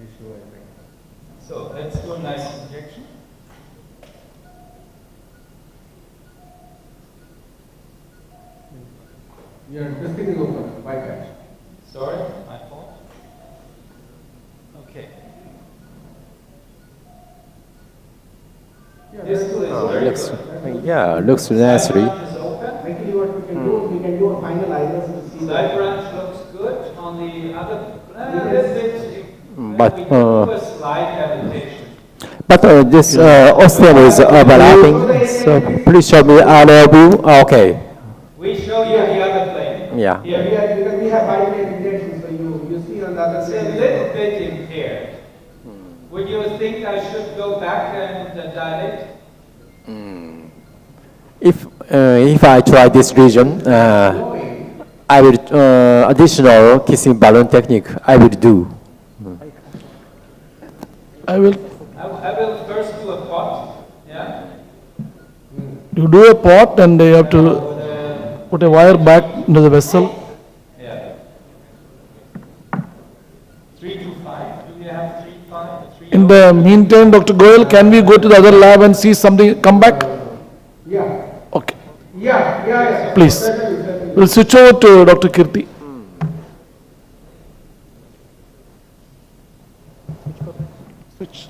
issue, I think. So let's do a nice injection. This thing is open, bypass. Sorry, my fault. Okay. Yeah, This is very Looks, good. yeah, looks nicely. Side branch is open. Actually, what we can do, we can do a final iris to see. Side branch looks good. On the other, a little bit, But, we can do a slide cavitation. But this ostium is overlapping, so please show me other view. Okay, We show you the other plane. yeah. Here. Because we have biplane injection, so you see on the other It's a side. little bit impaired. Would you think I should go back and dilate? If I try this region, I will additional kissing balloon technique. I will do. I will, I will first do a pot, yeah? you do a pot and you have to put a wire back into the vessel. Yeah. 3 to 5, do you have 3, 5, 3? In the meantime, Dr. Goyal, can we go to the other lab and see something, come back? Yeah, Okay, yeah. please. Certainly. We'll switch over to Dr. Kirti. Switch.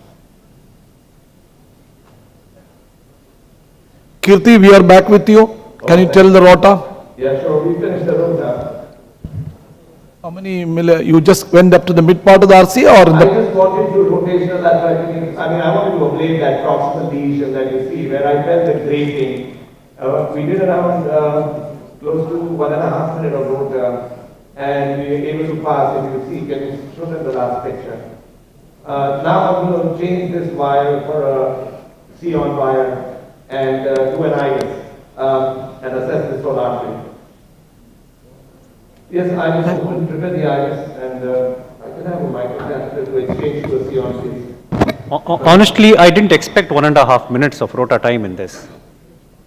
Kirti, we are back with you. Can you tell the rota? Yeah, sure, we finished the road now. How many you just went up to the mid part of the RC or in I the? just just wanted to rotational atherectomy. I mean, I wanted to ablate that proximal lesion that you see where I felt the grating. We did around close to 1.5 minutes of rota, and we were able to pass. If you see, can you show them the last picture? Now I'm going to change this wire for a Sion wire and do an iris and assess this whole artery. Yes, I just want to prepare the iris, and I can have a microcatheter to exchange to a Sion, please. Honestly, I didn't expect 1.5 minutes of rota time in this.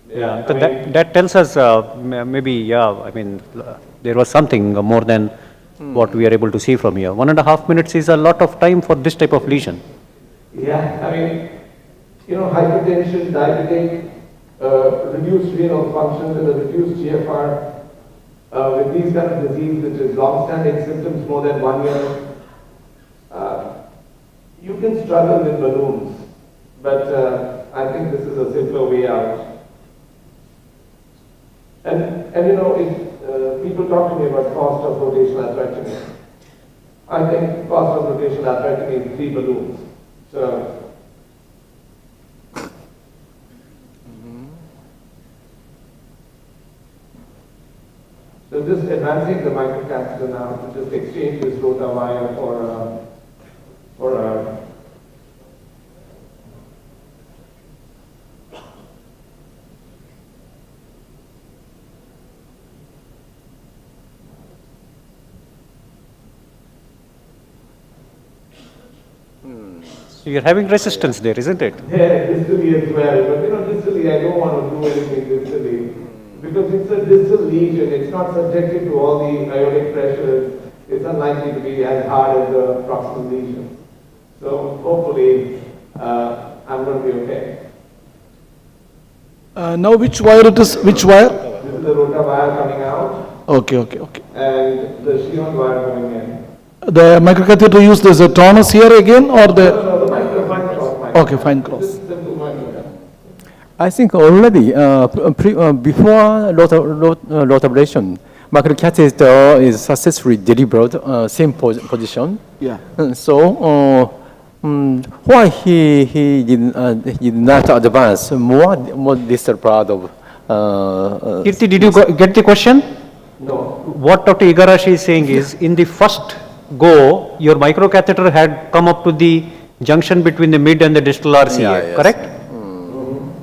Yeah, So that tells us maybe, there was something more than what we are able to see from here. 1.5 minutes is a lot of time for this type of lesion. Yeah, I mean, hypertension, diabetic, reduced renal function with a reduced GFR, with these kind of disease, which is long-standing symptoms more than 1 year, you can struggle with balloons, but I think this is a simpler way out. And if people talk to me about cost of rotational atherectomy, I think cost of rotational atherectomy is 3 balloons. So just advancing the microcatheter now to just exchange this rota wire for a So you're having resistance there, isn't it? Yeah, distally as well. But distally, I don't want to do anything distally. Because it's a distal lesion, it's not subjected to all the aortic pressures. It's unlikely to be as hard as the proximal lesion. So hopefully, I'm going to be okay. Now which wire it is, which wire? This is the rota wire coming out. Okay. And the Sion wire going in. The microcatheter used as a Taurus here again, or the? No, the fine cross. Okay, fine cross. This is the microcatheter. I think already before lot of ablation, microcatheter is successfully delivered same position. Yeah. So why he did not advance more distal part of? Kirti, did you get the question? No. What Dr. Igarashi is saying is, in the first go, your microcatheter had come up to the junction between the mid and the distal RCA, correct?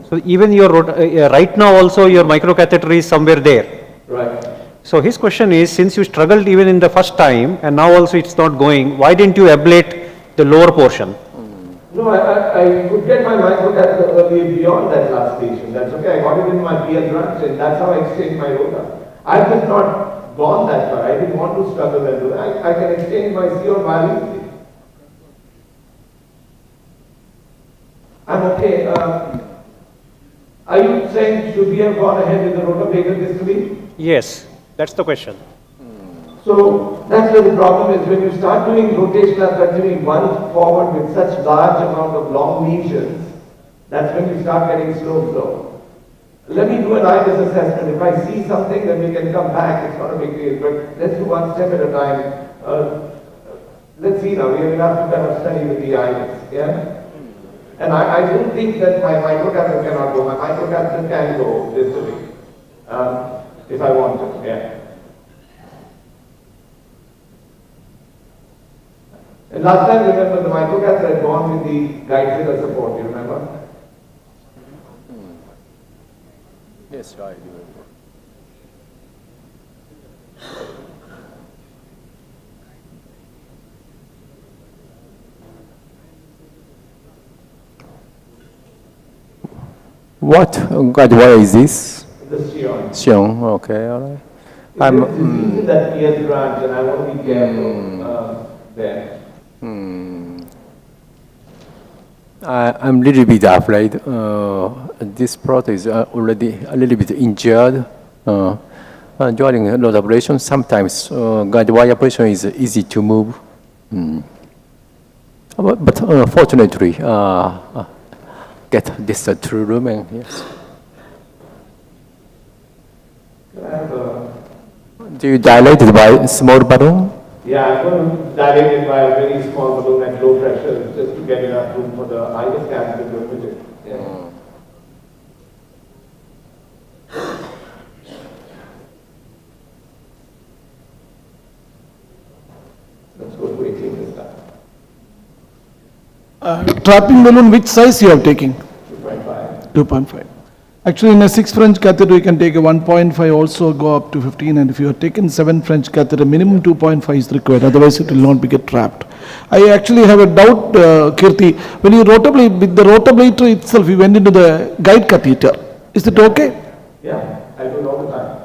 So even your right now also your microcatheter is somewhere there. Right. So his question is, since you struggled even in the first time and now also it's not going, why didn't you ablate the lower portion? No, I could get my microcatheter early beyond that last station. That's okay. I got it in my PL branch and that's how I exchanged my rota. I just not gone that far. I didn't want to struggle and do that. I can exchange my CO value. I'm okay. Are you saying should we have gone ahead with the rotablator distally? Yes, that's the question. So that's where the problem is. When you start doing rotational atherectomy one forward with such large amount of long lesions, that's when you start getting slow flow. Let me do an iris assessment. If I see something, then we can come back. It's not a big deal. But let's do one step at a time. Let's see now. We have enough to kind of study with the iris. Yeah? And I don't think that my microcatheter cannot go. My microcatheter can go distally if I want to. Yeah. And last time, remember, the microcatheter had gone with the guide figure support. You remember? Yes, I do. What guide wire is this? The Sion. Sion, okay, all right. It's in that PL branch, and I want to be careful there. I'm a little bit afraid. This product is already a little bit injured. During load operation, sometimes guide wire operation is easy to move. But fortunately, get this true room and yes. Can I have Do you dilate it by small balloon? Yeah, I'm going to dilate it by a very small balloon at low pressure just to get enough room for the IVUS catheter to admit it. Yeah. Let's go to 18 this time. Trapping balloon, which size you are taking? 2.5. 2.5. Actually, in a 6 French catheter, you can take a 1.5, also go up to 15, and if you are taking 7 French catheter, minimum 2.5 is required, otherwise it will not be get trapped. I actually have a doubt, Kirti, when you rotablate, with the rotablator itself, you went into the guide catheter, is it okay? Yeah, I do it all the time.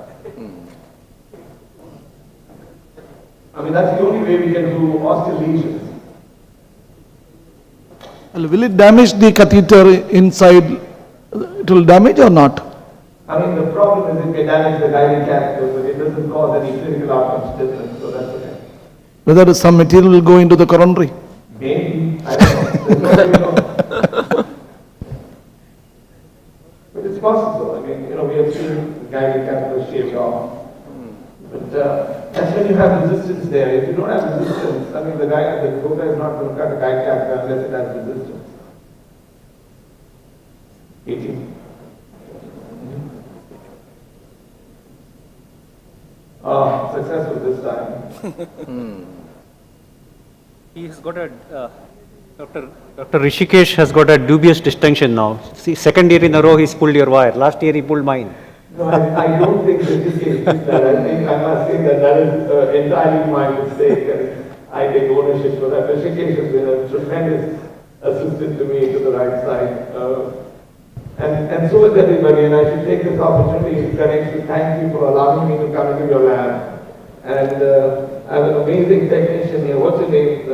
I mean, that's the only way we can do osteal lesions. Well, will it damage the catheter inside? It will damage or not? I mean, the problem is it may damage the guiding catheter, but it doesn't cause any clinical outcomes difference, so that's okay. Whether some material will go into the coronary? Maybe, I don't know. There's no way to know. But it's possible. I mean, we have seen guiding catheter shaved off. But that's when you have resistance there. If you don't have resistance, I mean, the rotor is not going to cut a guide catheter unless it has resistance. 18. Oh, successful this time. He has got a, Dr. Rishikesh has got a dubious distinction now. See, second year in a row he's pulled your wire. Last year he pulled mine. No, I don't think that this case is that. I think I must say that is entirely my mistake, and I take ownership for that. Rishikesh has been a tremendous assistant to me to the right side. And so is everybody, and I should take this opportunity, Ganesh, to thank you for allowing me to come into your lab. And I have an amazing technician here. What's your name?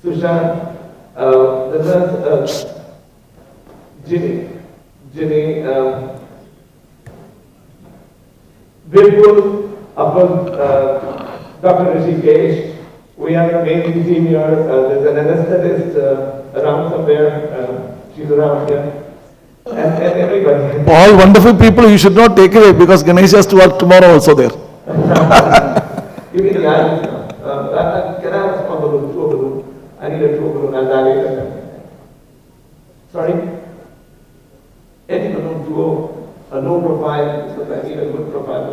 Sushant. The nurse, Ginny, Vipul, of course, Dr. Rishikesh. We have an amazing team here. There's an anesthetist around somewhere. She's around here. And everybody. All wonderful people, you should not take away because Ganesh has to work tomorrow also there. Give me the eyes. Can I have a small balloon, two balloon? I need a two balloon, I'll dilate it. Sorry? Any balloon, two, a low profile, because I need a good profile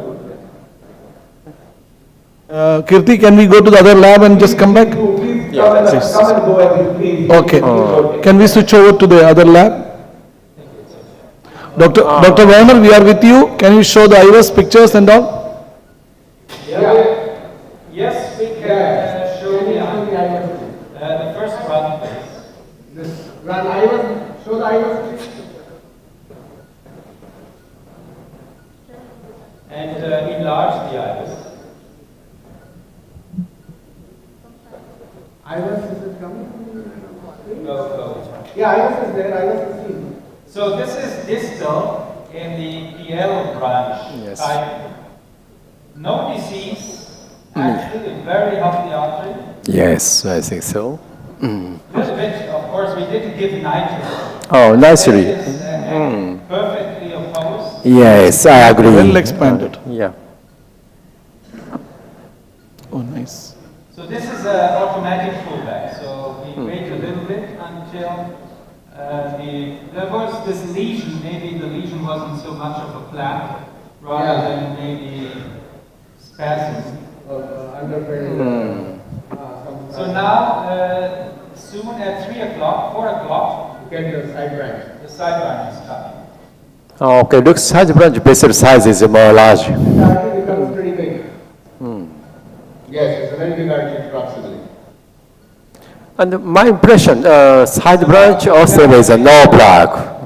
balloon. Kirti, can we go to the other lab and just come back? Please come and go as you please. Okay. Can we switch over to the other lab? Dr. Werner, we are with you. Can you show the IVUS pictures and all? Yeah. Yes, we can show the first one, please. Run IVUS, show the IVUS, please. And enlarge the IVUS. IVUS, is it coming? Go. Yeah, IVUS is there, IVUS is seen. So this is distal in the PL branch. Yes. Type. No disease, actually a very healthy artery. Yes, I think so. Little bit, of course, we didn't give nitrogen. Oh, nicely. That is, perfectly opposed. Yes, I agree. Well expanded. Yeah. Oh, nice. So this is an automatic pullback. So we wait a little bit until there was this lesion. Maybe the lesion wasn't so much of a plaque, rather than maybe spasm. So now, soon at 3 o'clock, 4 o'clock, You get the side branch. the side branch is coming. Oh, okay, looks side branch vessel size is more large. The artery becomes pretty big. Yes, it's a very big artery proximally. And my impression, side branch also there is a no plaque.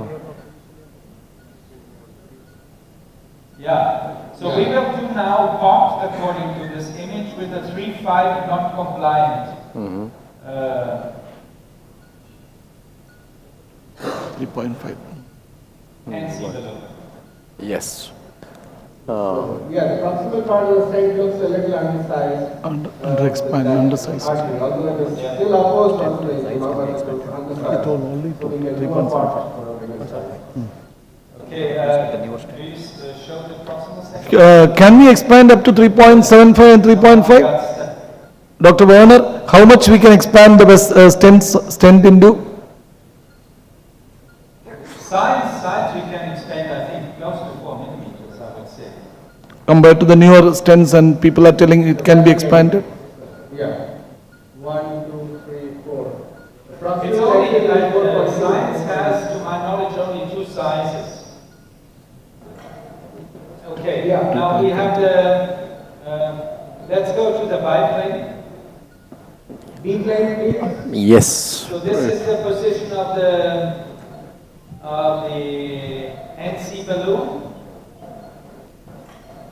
Yeah. So we will do now POT according to this image with a 3-5 non-compliant. 3.5. And see the look. Yes. Yeah, the proximal part of the stent looks a little undersized. Undersized. Artery, although it is still opposed to the undersized. It will only So we can do a part for a bigger size. Okay, please show the proximal section. Can we expand up to 3.75 and 3.5? Dr. Werner, how much we can expand the stent into? Size we can expand, I think, close to 4 millimeters, I would say. Compared to the newer stents, and people are telling it can be expanded? Yeah. 1, 2, 3, 4. It's only like science has, to my knowledge, only 2 sizes. Okay, Yeah. now we have the, let's go to the biplane. B-plane, please. Yes. So this is the position of the NC balloon.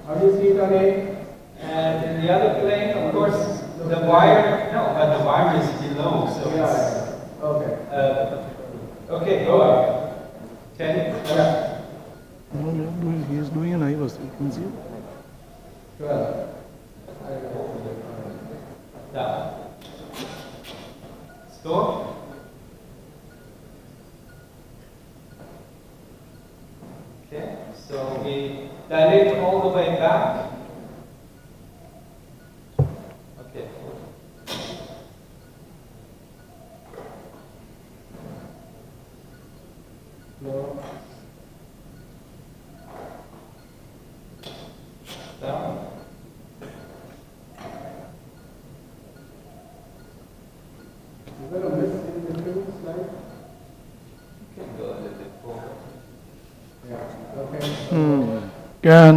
How do you see it on A? And in the other plane, of course, the wire, no, but the wire is below, so it's, Yeah. Okay. okay, go up. 10? Yeah. He is doing an IVAS, you can see. 12. Down. Stop. Okay, so we dilate all the way back. Okay. Down. Is there a miss in between slide? Can go a little bit forward. Yeah. Okay. Can,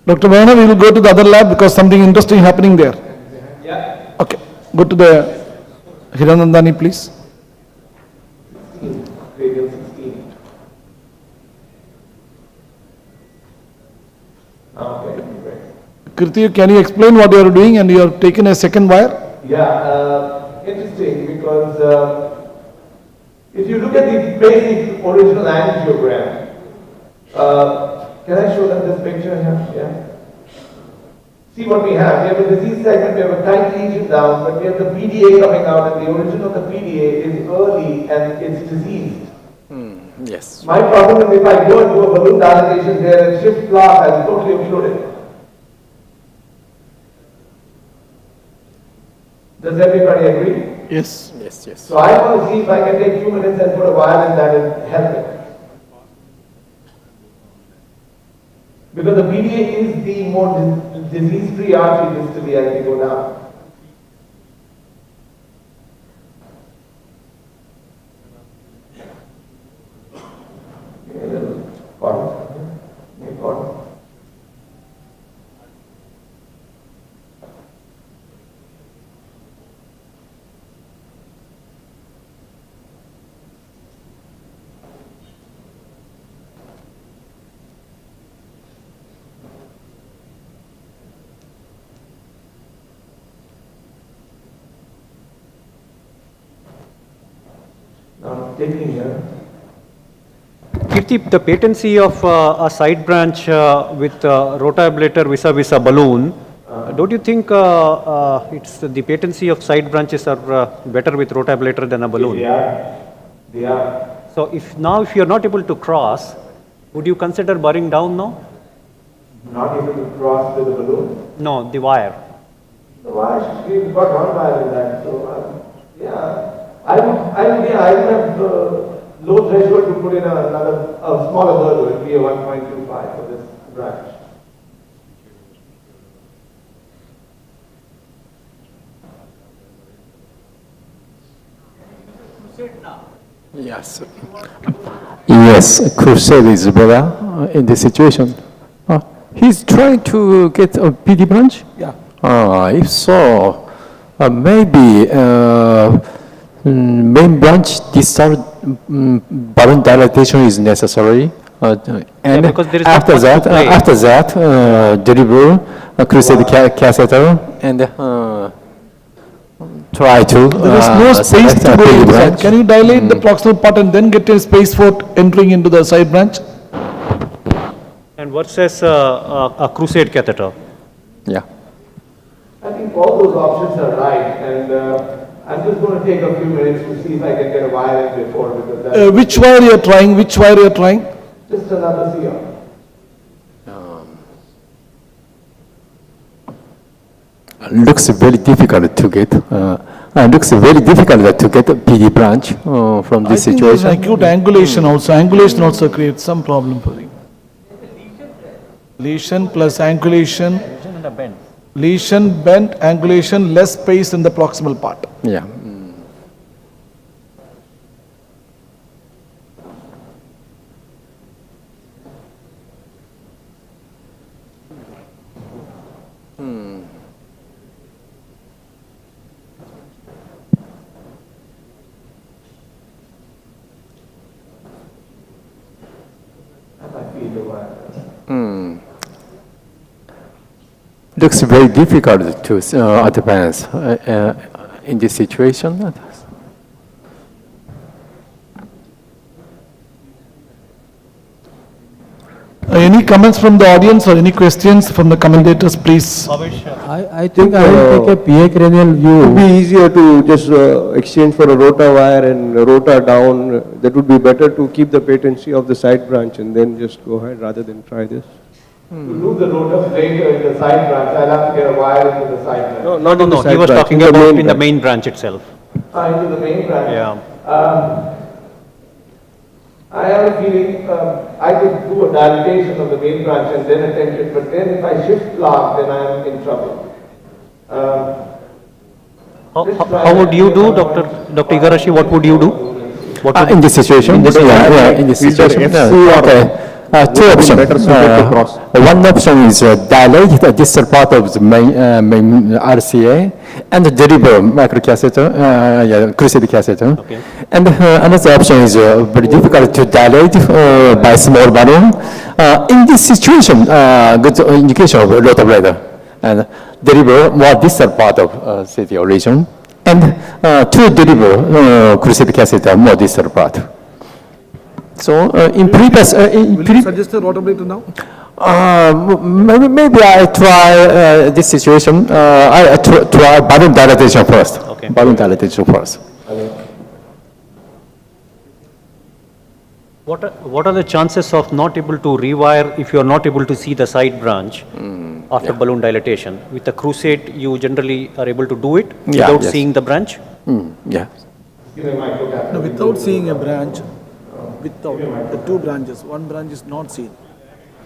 Dr. Werner, we will go to the other lab because something interesting happening there. Yeah. Okay, go to the Hiranandani, please. Radial 16. Okay, great. Kirti, can you explain what you are doing, and you have taken a second wire? Yeah, interesting because if you look at the basic original angiogram, can I show them this picture here? Yeah. See what we have. We have a disease segment, we have a tight lesion down, but we have the PDA coming out, and the origin of the PDA is early and it's diseased. Yes. My problem is if I go and do a balloon dilatation there and shift plaque, I'm totally occluded. Does everybody agree? Yes. Yes, yes. So I want to see if I can take 2 minutes and put a wire in that and help it. Because the PDA is the more disease-free artery distally as we go down. Okay, a little cotton. Okay, cotton. Now taking here. Kirti, the patency of a side branch with rotablator vis-a-vis a balloon, don't you think it's the patency of side branches are better with rotablator than a balloon? They are. They are. So if you are not able to cross, would you consider burying down now? Not able to cross with the balloon. No, the wire. The wire, we've got one wire in that, so yeah. I would have low threshold to put in a smaller hurdle. It would be a 1.25 for this branch. Yes. Yes, Crusade is better in this situation. He's trying to get a PD branch? Yeah. If so, maybe main branch balloon dilatation is necessary. And because there is not after much to play. that, deliver a Crusade catheter and try to. There is no space select to a go PD inside. branch. Can you dilate the proximal part and then get a space for entering into the side branch? And versus a crusade catheter? Yeah. I think all those options are right, and I'm just going to take a few minutes to see if I can get a wire in before, because that's Which wire you are trying? Which wire you are trying? just another CR. looks very difficult to get, a PD branch from this I think there's situation. acute angulation also. Angulation also creates some problem for him. Lesion plus angulation. Lesion, bend, angulation, less space in the proximal part. Yeah. Looks very difficult to advance in this situation. Any comments from the audience or any questions from the commentators, please? I think I will take a PA cranial It would be view. easier to just exchange for a rota wire and rota down. That would be better to keep the patency of the side branch and then just go ahead rather than try this. To do the rotas later in the side branch, I'll have to get a wire into the side branch. No, not in the side He was branch, talking in the about main in the branch. main branch itself. Into the main branch. Yeah. I have a feeling I could do a dilatation of the main branch and then attempt it, but then if I shift block, then I am in trouble. How would you do, Dr. Igarashi, what would you do? What would- In this situation? In this In this situation. Okay. Two options. One option is dilate the distal part of the main RCA and deliver microcatheter, cruciate catheter. Okay. And another option is very difficult to dilate by small balloon. In this situation, good indication of rotablator and deliver more distal part of CTO region and to deliver cruciate catheter more distal part. So in previous, Will you suggest a rotablator now? maybe I try this situation. I try balloon dilatation first. Okay. Balloon dilatation first. What are the chances of not able to rewire if you are not able to see the side branch after balloon dilatation? With the crusade, you generally are able to do it Yeah, without yes. seeing the branch? Yeah. No, without seeing a branch, without the two branches, one branch is not seen.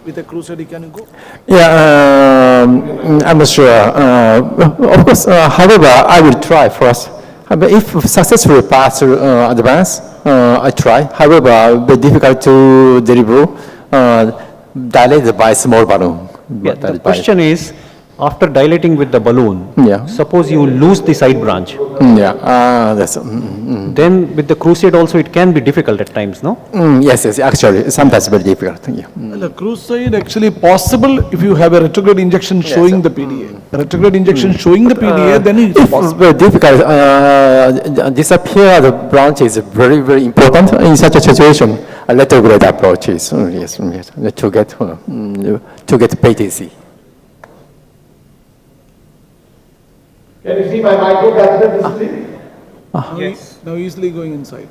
With a crusade, can you go? Yeah, I'm not sure. Of course, however, I will try first. But if successfully pass through advance, I try. However, very difficult to deliver, dilated by small balloon. Yeah, the question is, after dilating with the balloon, Yeah. suppose you lose the side branch, Yeah, that's, then with the crusade also it can be difficult at times, no? yes, actually, sometimes very difficult, yeah. Well, a crusade actually possible if you have a retrograde injection showing the PDA. A retrograde injection showing the PDA, then it's If possible. very difficult, disappear the branch is very, very important in such a situation. A retrograde approach is, yes, to get patency. Can you see my microcatheter visibly? Yes. Now easily going inside.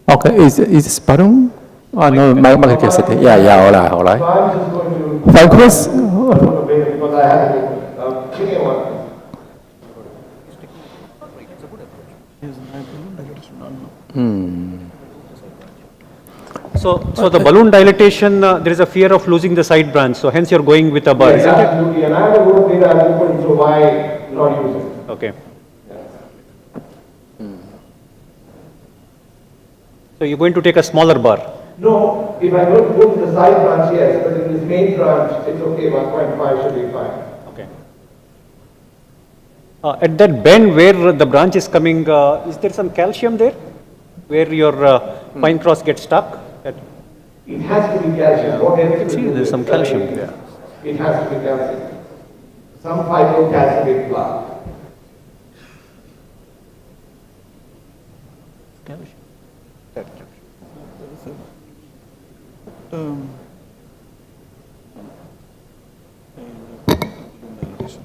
Okay, is this balloon? Oh, no, microcatheter. Yeah, all right. So I'm just going to Fine, Chris? because I have to give me one. So the balloon dilatation, there is a fear of losing the side branch, so hence you're going with a bar, Yes, isn't it? absolutely, and I have a road data I'm open, so why not use it? Okay. So you're going to take a smaller bar? No, if I don't go to the side branch, yes, but in this main branch, it's okay, 1.5 should be fine. Okay. At that bend where the branch is coming, is there some calcium there? Where your fine cross gets stuck? It has to be calcium, what else? will See, do there's it? some calcium there. It has to be calcium. Some fibrocalcific plaque.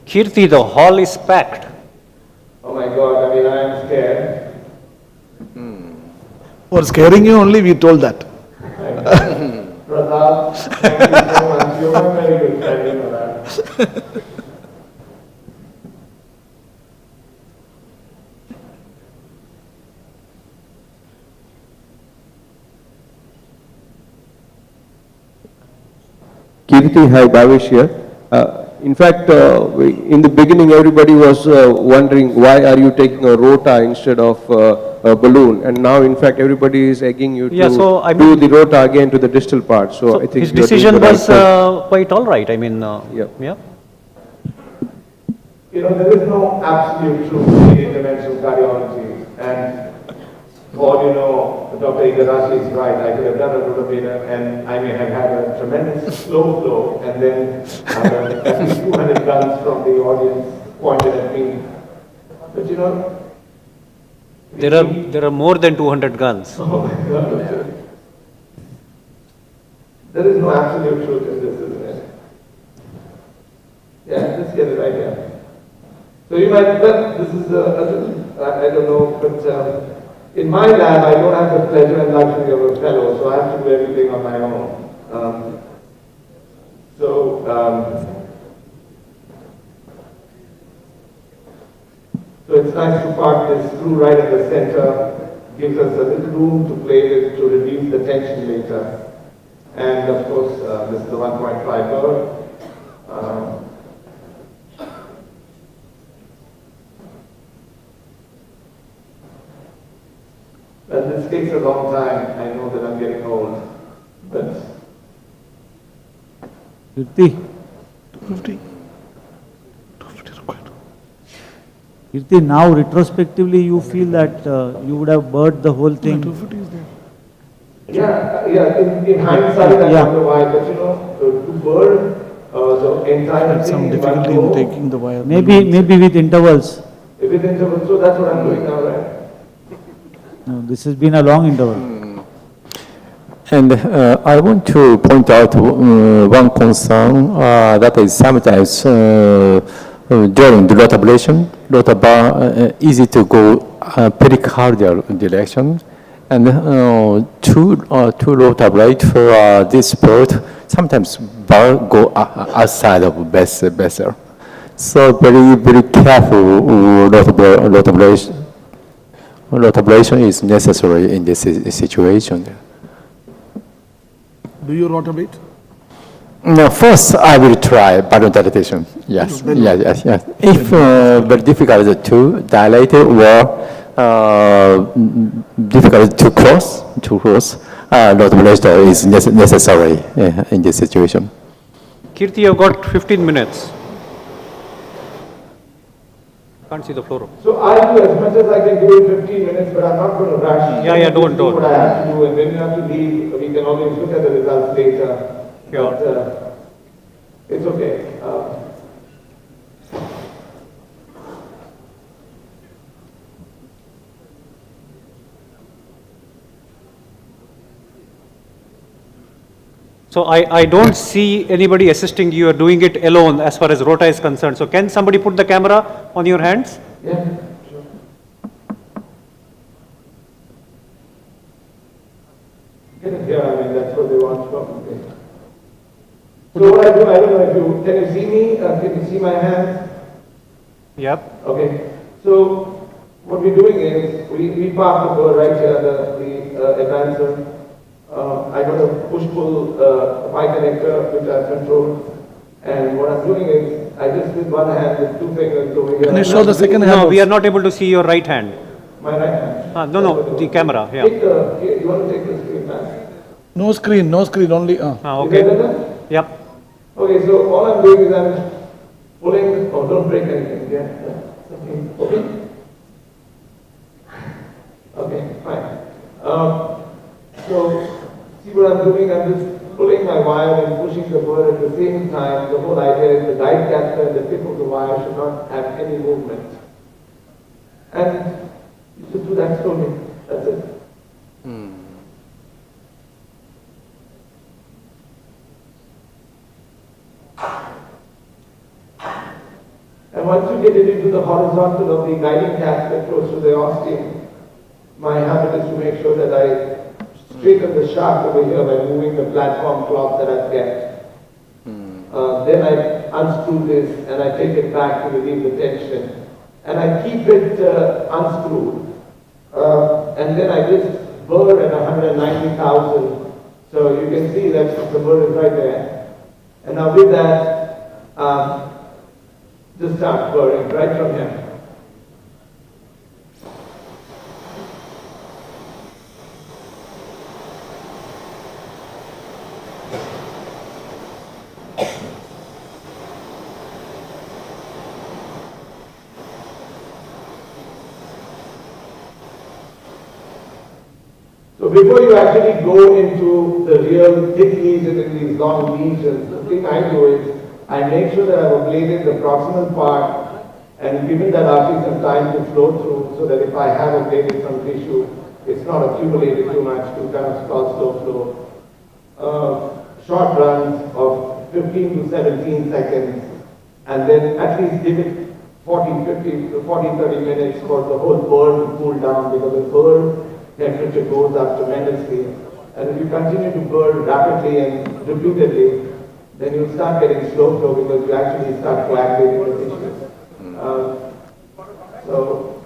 Kirti, the hall is packed. Oh my God, I mean, I am scared. For scaring you only, we told that. Pratap, thank you so much, you're my very good friend, you know that. Kirti, hi, Bhavesh here. In fact, in the beginning, everybody was wondering why are you taking a rota instead of a balloon, and now, in fact, everybody is egging you Yeah, to so I do mean- the rota again to the distal part. So I think His you are doing decision the right was thing. quite all right, I mean, Yep. yeah. You know, there is no absolute truth in interventional cardiology, and all you know, Dr. Igarashi is right. I could have done a rotameter, and I may have had a tremendous slow flow, and then have at least 200 guns from the audience pointed at me. But you know, There are more than 200 guns. oh my God, there is no absolute truth in this, isn't it? Yeah, let's get it right here. So you might, well, this is a little, I don't know, but in my lab, I don't have the pleasure and luxury of a fellow, so I have to do everything on my own. So it's nice to park this screw right in the center, gives us a little room to play with to reduce the tension later. And of course, this is the 1.5 bar. Well, this takes a long time. I know that I'm getting old, but Kirti? 250. Kirti, now retrospectively you feel that you would have bird the whole thing. yeah, in hindsight, I Yeah. wonder why, but you know, to burn the entire thing in one go, the wire. Maybe with intervals. with interval, so that's what I'm doing now, right? No, this has been a long interval. And I want to point out one concern that is sometimes during the rota ablation, rota bar easy to go pericardial direction, and to rota ablate for this port, sometimes bar go outside of vessel. So very careful rota ablation. Rota ablation is necessary in this situation. Do you rotabate? No, first I will try balloon dilatation. Yes, yes. If very difficult to dilate or difficult to cross, rota ablation is necessary in this situation. Kirti, you've got 15 minutes. Can't see the floor. So I do as much as I can do in 15 minutes, but I'm not going to rush. Yeah, don't. Do what I have to do, and when you have to leave, we can always look at the results later. Sure. But, it's okay. So I don't see anybody assisting you, you're doing it alone as far as rota is concerned. So can somebody put the camera on your hands? Yeah, sure. Get it here, I mean, that's what they want from me. So what I do, I don't know if you, can you see me? Can you see my hands? Yep. Okay. So what we're doing is, we park the bird right here, the advancer. I got a push-pull pi connector which I've controlled, and what I'm doing is I just with one hand with two fingers over here. Can you show the second hand? No, we are not able to see your right hand. My right hand. No, the camera, yeah. Take the, here, you want to take the screen back? No screen, only. Is that Okay. better? Yep. Okay, so all I'm doing is I'm pulling. Oh, don't break anything. Yeah. Okay. Okay, fine. So see what I'm doing? I'm just pulling my wire and pushing the bird at the same time. The whole idea is the guide catheter and the tip of the wire should not have any movement. And you should do that slowly. That's it. And once you get it into the horizontal of the guiding catheter close to the ostium, my habit is to make sure that I straighten the shaft over here by moving the platform cloth that I've kept. Then I unscrew this and I take it back to relieve the tension. And I keep it unscrewed. And then I just burr at 190,000. So you can see that the burr is right there. And now with that, just start burring right from here. So before you actually go into the real thick lesion and these long lesions, the thing I do is I make sure that I've ablated the proximal part and given that artery some time to flow through so that if I have ablated some tissue, it's not accumulated too much to kind of stall slow flow. Short runs of 15 to 17 seconds and then at least give it 40, 30 minutes for the whole burn to cool down because the burn temperature goes up tremendously. And if you continue to burn rapidly and repeatedly, then you'll start getting slow flow because you actually start coagulating the tissues. So,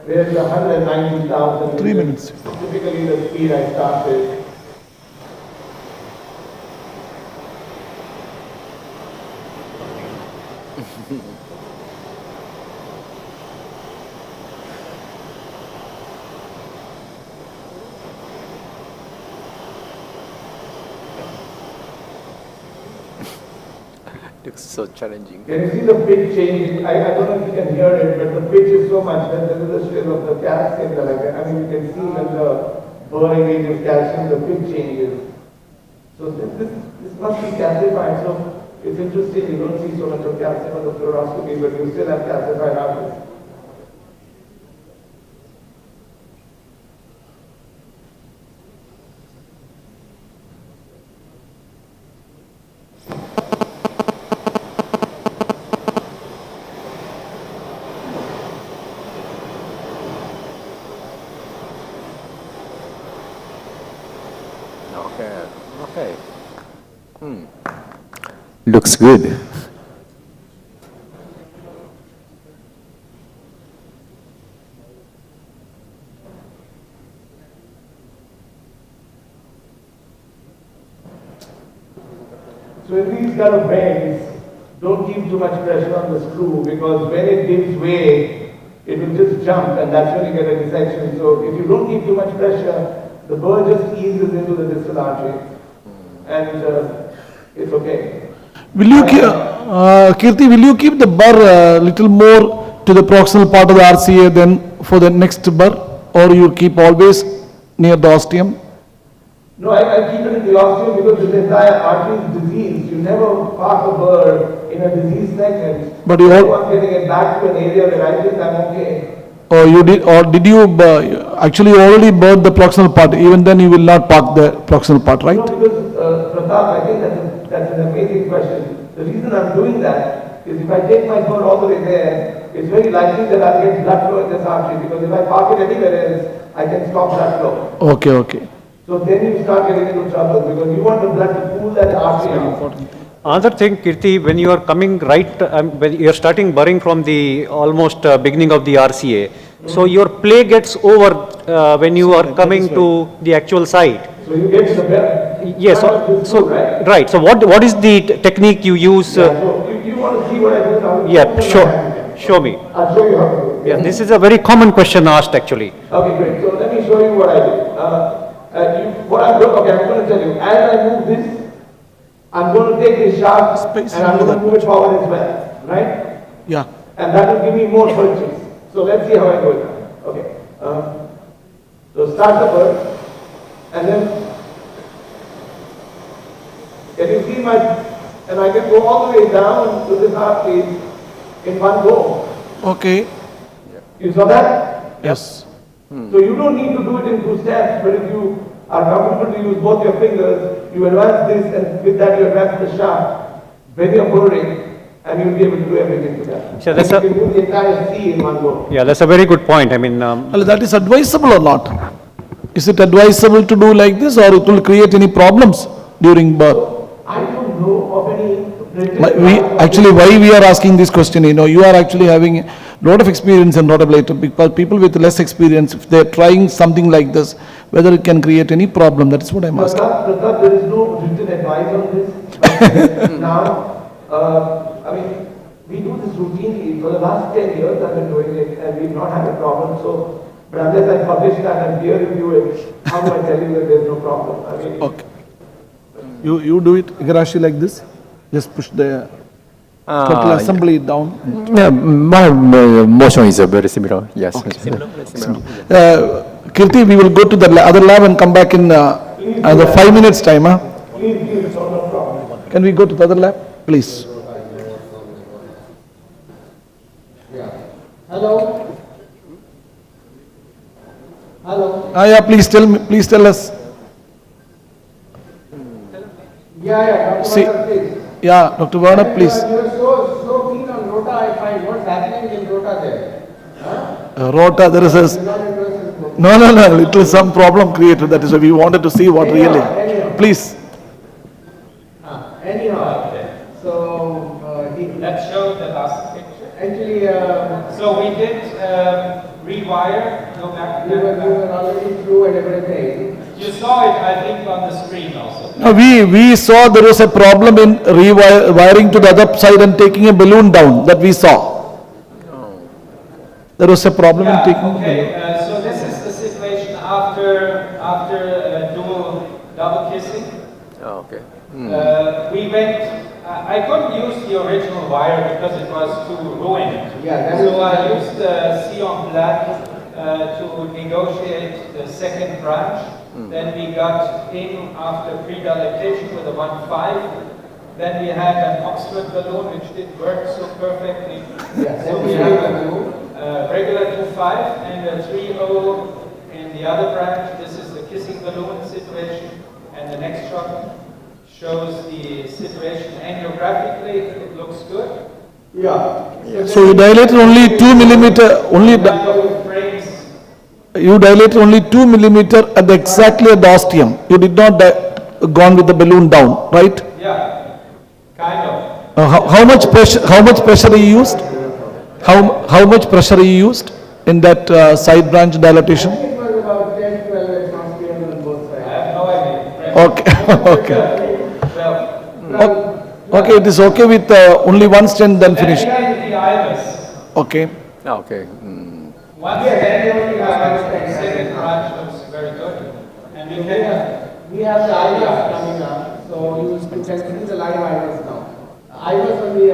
there's 190,000. 3 minutes. Typically the speed I start with. Looks so challenging. Can you see the pitch change? I don't know if you can hear it, but the pitch is so much that there is a shield of the calcium. I mean, you can see when the burning rate of calcium, the pitch changes. So this must be calcified. So it's interesting, you don't see so much of calcium on the fluoroscopy, but you still have calcified arteries. Okay. Looks good. So in these kind of bends, don't keep too much pressure on the screw because when it gives way, it will just jump and that's when you get a dissection. So if you don't keep too much pressure, the burr just eases into the distal artery and it's okay. Will you, Kirti, will you keep the burr little more to the proximal part of the RCA than for the next burr, or you keep always near the ostium? No, I keep it in the ostium because this entire artery is diseased. You never park a burr in a diseased segment. But you want getting it back to an area where I think I'm okay. Or you did, or did you actually already burn the proximal part? Even then, you will not park the proximal part, right? No, because Pratap, I think that's an amazing question. The reason I'm doing that is if I take my burr all the way there, it's very likely that I'll get blood flow in this artery because if I park it anywhere else, I can stop blood flow. Okay, okay. So then you start getting into trouble because you want the blood to cool that artery out. Another thing, Kirti, when you are coming right, when you are starting burring from the almost beginning of the RCA, so your play gets over when you are coming to the actual site. So you get to the bed. Yes, so right. So what is the technique you use? So you want to see what I do now? Yeah, sure. Show me. I'll show you how to do it. Yeah, this is a very common question asked actually. Okay, great. So let me show you what I do. I'm going to tell you. As I move this, I'm going to take this shaft and I'm going to move it forward as well, right? Yeah. And that will give me more purchase. So let's see how I do it now. Okay. So start the burr, and then can you see and I can go all the way down to this artery in one go. Okay. You saw that? Yes. So you don't need to do it in 2 steps, but if you are comfortable to use both your fingers, you advance this and with that you advance the shaft when you're burring and you'll be able to do everything together. So that's you can do the entire C in one go. Yeah, that's a very good point. I mean, Well, that is advisable or not? Is it advisable to do like this, or it will create any problems during birth? I don't know of any... Why we are asking this question, you are actually having lot of experience in rotability, because people with less experience, if they're trying something like this, whether it can create any problem, that is what I'm asking. Pratap, there is no written advice on this. But now, I mean, we do this routinely. For the last 10 years, I've been doing it, and we've not had a problem. So, but unless I publish that and peer review it, how do I tell you that there's no problem? I mean, Okay. You do it, Igarashi, like this? Just push the total assembly down. Yeah, my motion is very similar, yes. Kirti, we will go to the other lab and come back in another 5 minutes time, huh? Can we go to the other lab, please? Hello? Hello? Yeah, please tell us. Yeah, Dr. See- Varna, please. Yeah, Dr. Varna, please. You are so keen on Rota, I find. What's happening in Rota there? Huh? Rota, there is a, You're not interested in no, it was some problem created, that is why we wanted to see what really, Anyhow. please. Anyhow, so, Let's show the last picture. actually, So we did rewire, go back. you were already through and everything. You saw it, I think, on the screen also. We saw there was a problem in rewiring to the other side and taking a balloon down, that we saw. There was a problem in taking. Okay, so this is the situation after dual double kissing. Okay. We went, I couldn't use the original wire because it was too ruined. Yeah, So I used Sion Black to negotiate the second branch. Then we got in after pre-dilatation with a 1.5. Then we had an Oxford balloon which did work so perfectly. So we have a regular 2.5 and a 3.0 in the other branch. This is the kissing balloon situation. And the next shot shows the situation angiographically. It looks good. Yeah. So you dilated only 2 millimeter, Frames. you dilated only 2 millimeter at exactly at the ostium. You did not gone with the balloon down, right? Yeah, kind of. How much pressure you used? How much pressure you used in that side branch dilatation? It was about 10, 12 atmospheres on both sides. I have no idea. Okay, Well, okay, it is okay with only one stent then finish. then the iris. Okay. Okay. One stent, the second branch looks very good. And you can, We have the iris coming up, so you can see the live iris now. Iris on the,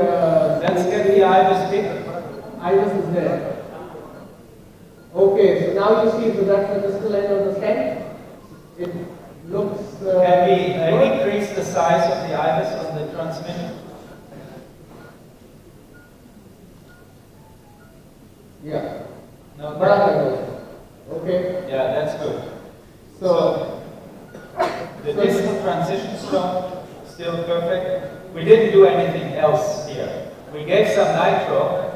let's get the iris big. iris is there. Okay, so now you see, so that's the distal end of the stent. It looks, Can we good. increase the size of the iris on the transmission? Yeah. No, Okay. yeah, that's good. So, The distal transition stone, still perfect. We didn't do anything else here. We gave some nitro.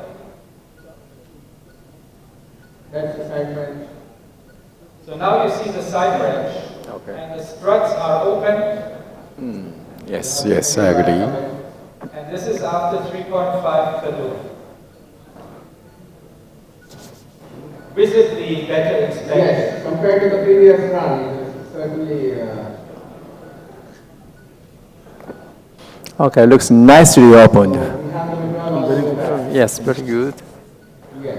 that's the side branch. So now you see the side branch. Okay. And the struts are open. Yes, I agree. And this is after 3.5 balloon. Visibly better expansion. Yes, compared to the previous run, it is certainly, Okay, looks nicely opened. we have the withdrawal. Yes, very good. Yes.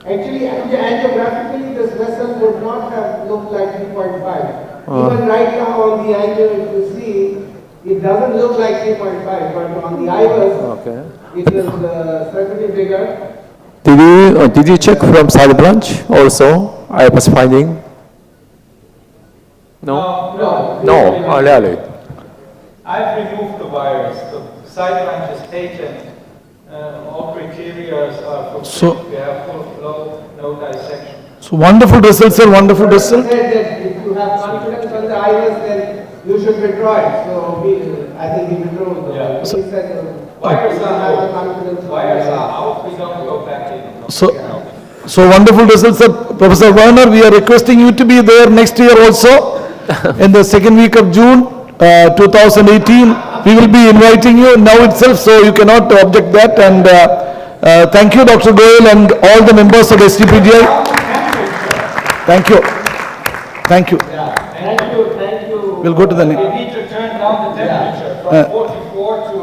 Actually, angiographically, this vessel would not have looked like 3.5. Even right now on the angio, if you see, it doesn't look like 3.5, but on the iris, Okay. it is certainly bigger. Did you check from side branch also? I was finding. No. No. Oh, really? I've removed the wires. The side branch is taken. All criteria are So- fulfilled. We have full flow, no dissection. So wonderful result, sir, wonderful But result. you said that if you have confidence on the iris, then you should withdraw it. So I think he withdrew the. Yeah. He said, Wires you are have out. confidence on the Wires iris. are out. We don't go back in. So wonderful results, sir. Professor Werner, we are requesting you to be there next year also, in the second week of June 2018. We will be inviting you now itself, so you cannot object that, and Thank you, Dr. Goyal, and all the members of SDPGI. Thank you. Thank you. Thank you. We'll go to the We next. need to turn down the temperature from 44 to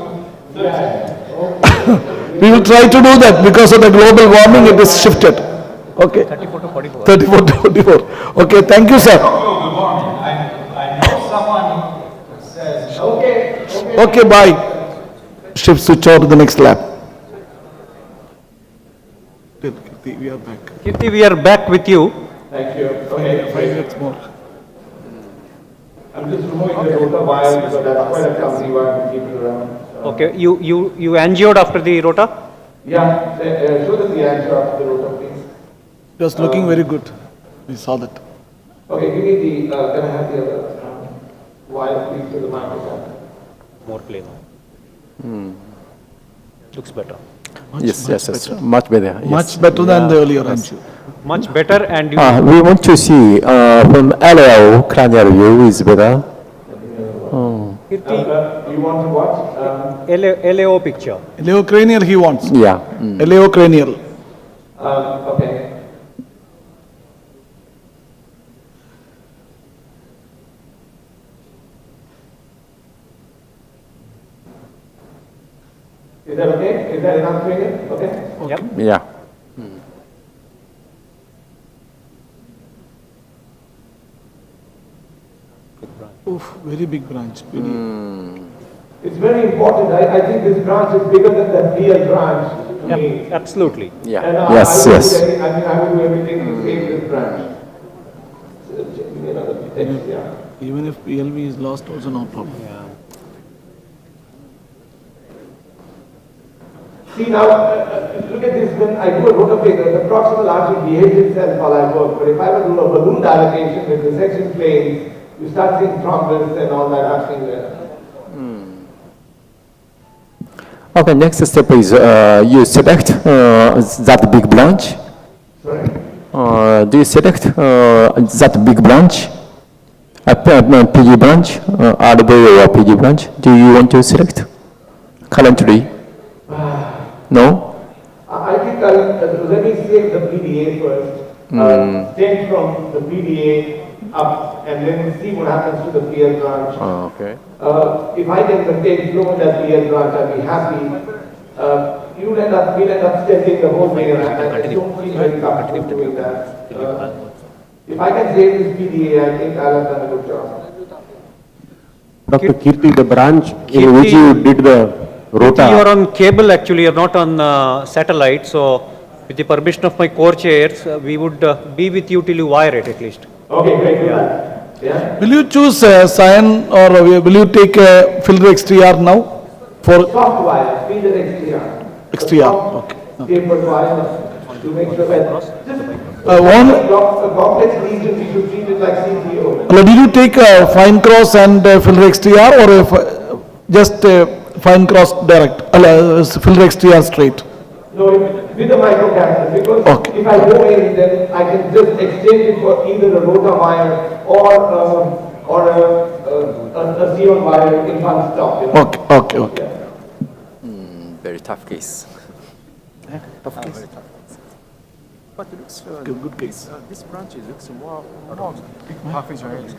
30. We will try to do that because of the global warming, it is shifted. Okay. 34 to 44. 34 to 44. Okay, thank you, sir. Global warming. I know someone who says, Okay, bye. Shift switch over to the next lab. We are back. Kirti, we are back with you. Thank you. Okay. 5 minutes more. I'm just removing the rotor wire because that's quite a clumsy wire to keep it around. Okay, you angioed after the rota? Yeah, show them the answer after the rotor, please. It was looking very good. We saw that. Okay, give me the, can I have the other wire, please, to the microphone? More play now. Looks better. Yes, much better. Yes. Much better than the earlier angio. Much better, and you, We want to see from LAO cranial view is better. Kirti, You want to watch? LAO picture. Leocranial he wants. Yeah. Leocranial. Okay. Is that okay? Is that enough training? Okay. Yep. Yeah. Oof, very big branch. It's very important. I think this branch is bigger than the real branch to me. Absolutely. Yeah. And Yes, I would yes. do any- I mean, I would do everything to save this branch. So, give me another text, yeah. Even if PLV is lost, also no problem. See now, look at this, when I do a rotoplator, the proximal artery behaves itself while I work. But if I were to do a balloon dilatation with the section planes, you start seeing thrombus and all that happening there. Okay, next step is you select that big branch. Sorry. Do you select that big branch, PG branch, RW or PG branch? Do you want to select currently? No? I think let me save the PDA first. Send from the PDA up and then see what happens to the PL branch. Okay. If I get the same flow in that PL branch, I'll be happy. We'll end up stepping the whole way, and I don't feel very comfortable doing that. If I can save this PDA, I think I'll have done a good job. Dr. Kirti, the branch in Kirti- which you did the rota. You are on cable actually, you are not on satellite, so with the permission of my co-chairs, we would be with you till you wire it at least. Okay, great, do that. Yeah? Will you choose cyan or will you take filter XTR now? For Soft wire, feed it XTR. XTR, okay. Tapered wire to make sure that just one, a complex region, we should treat it like CTO. did you take fine cross and filter XTR or just fine cross direct, filter XTR straight? No, with the microcatheter, because Okay. if I go in, then I can just exchange it for either a rotor wire or a Xeon wire in one stop. You know? Okay. Very tough case. Tough case. But it looks Good case. This branch looks more half Israeli.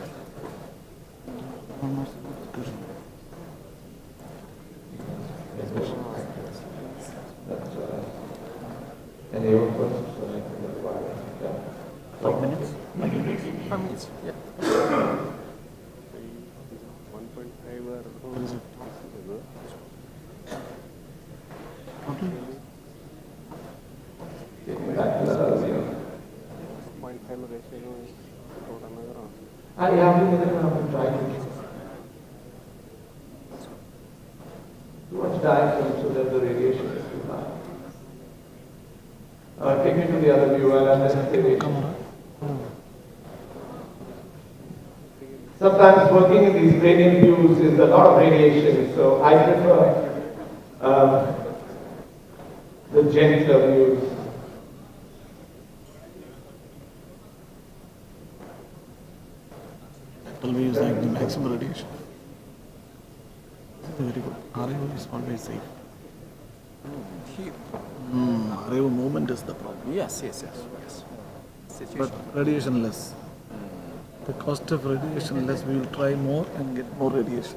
And they were first selecting the wire. Yeah. 5 minutes? 5 minutes. Yeah. I have to try to. Too much diaphragm so that the radiation is too high. Take me to the other view and then radiation. Sometimes working in these gradient views is a lot of radiation, so I prefer the gentler views. Always like the maximum radiation. This is very good. RIO is always safe. RAO movement is the problem. Yes, yes, yes, yes. But radiation less. The cost of radiation less, we will try more and get more radiation.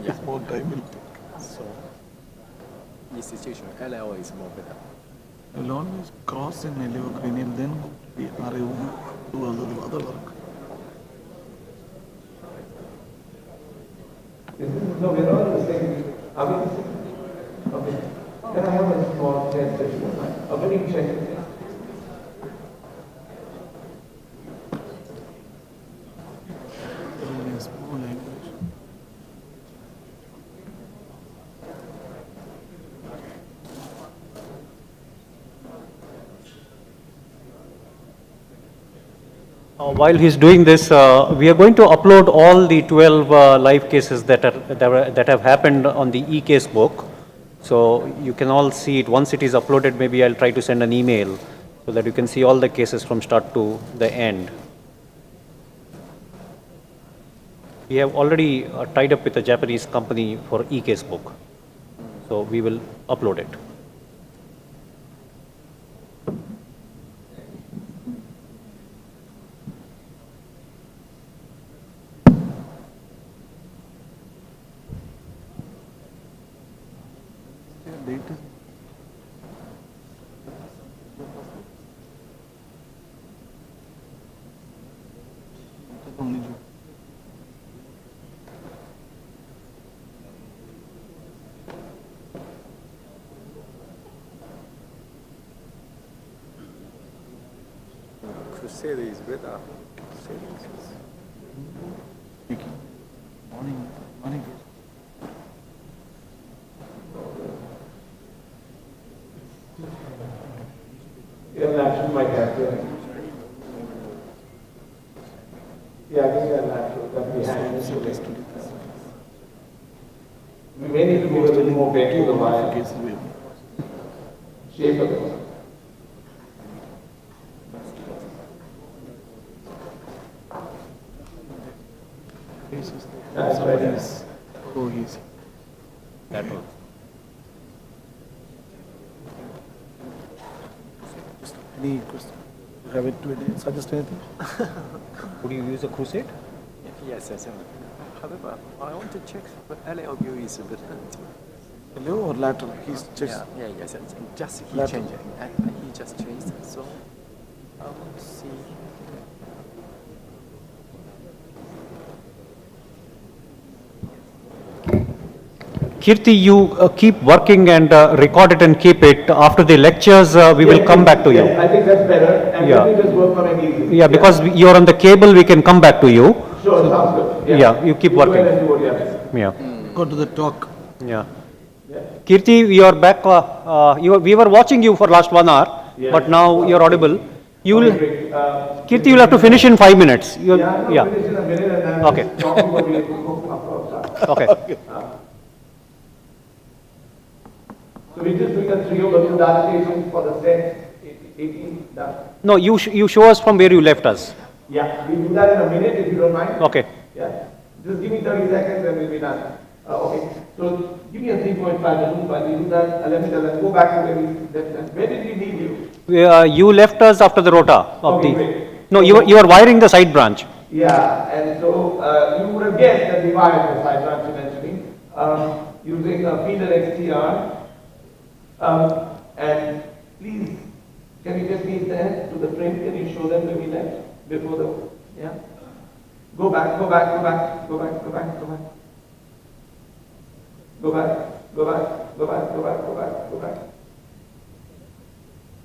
Yeah. More time will take. So, institution, LLO is more better. We'll always cross in LAO cranial, then the RAO do other work. No, we're all the same. Are we the same? Okay. Can I have a small test? A very check. Small language. While he's doing this, we are going to upload all the 12 live cases that have happened on the e-case book. So you can all see it. Once it is uploaded, maybe I'll try to send an email so that you can see all the cases from start to the end. We have already tied up with a Japanese company for e-case book. So we will upload it. Crusade is better. Crusade is Morning. You have an action mic here. Yeah, I think you have an action that behind this. We may need to move a little more back to the wire. Shape of it. That's right. Oh, easy. That one. Any question? Have it to suggest anything? Would you use a crusade? Yes, yes. However, I want to check what LAO view is better. LAO or lateral? He's just. Yeah, yes, yes. Just he Lateral. changed it. He just changed it. So, I want to see. Kirti, you keep working and record it and keep it. After the lectures, we will come back to you. Yes, I think that's better. And Yeah. let me just work on it easy. Yeah, because you're on the cable, we can come back to you. Sure, sounds good. Yeah, you keep go ahead working. and do what you have to do. Yeah, Go to the talk. yeah. Kirti, you are back. We were watching you for last 1 hour, Yeah. but now you're audible. You will, Okay, great. Kirti, you'll have to finish in 5 minutes. Yeah, finish in a minute and then Okay. talking about the Okay. So we just doing a trio balloon dilatation for the set 18 done. No, you show us from where you left us. Yeah, we do that in a minute if you don't mind. Okay. Yeah, just give me 30 seconds and we'll be done. Okay, so give me a 3.5 balloon while we do that. Let me tell them, go back to where we left. Where did we leave you? You left us after the rota of Okay, the. great. No, you are wiring the side branch. Yeah, and so you would have guessed that we wired the side branch eventually using a feeder XTR. And please, can you get me there to the frame? Can you show them where we left before the, yeah? Go back, go back, go back, go back, go back, go back. Go back, go back, go back, go back, go back, go back.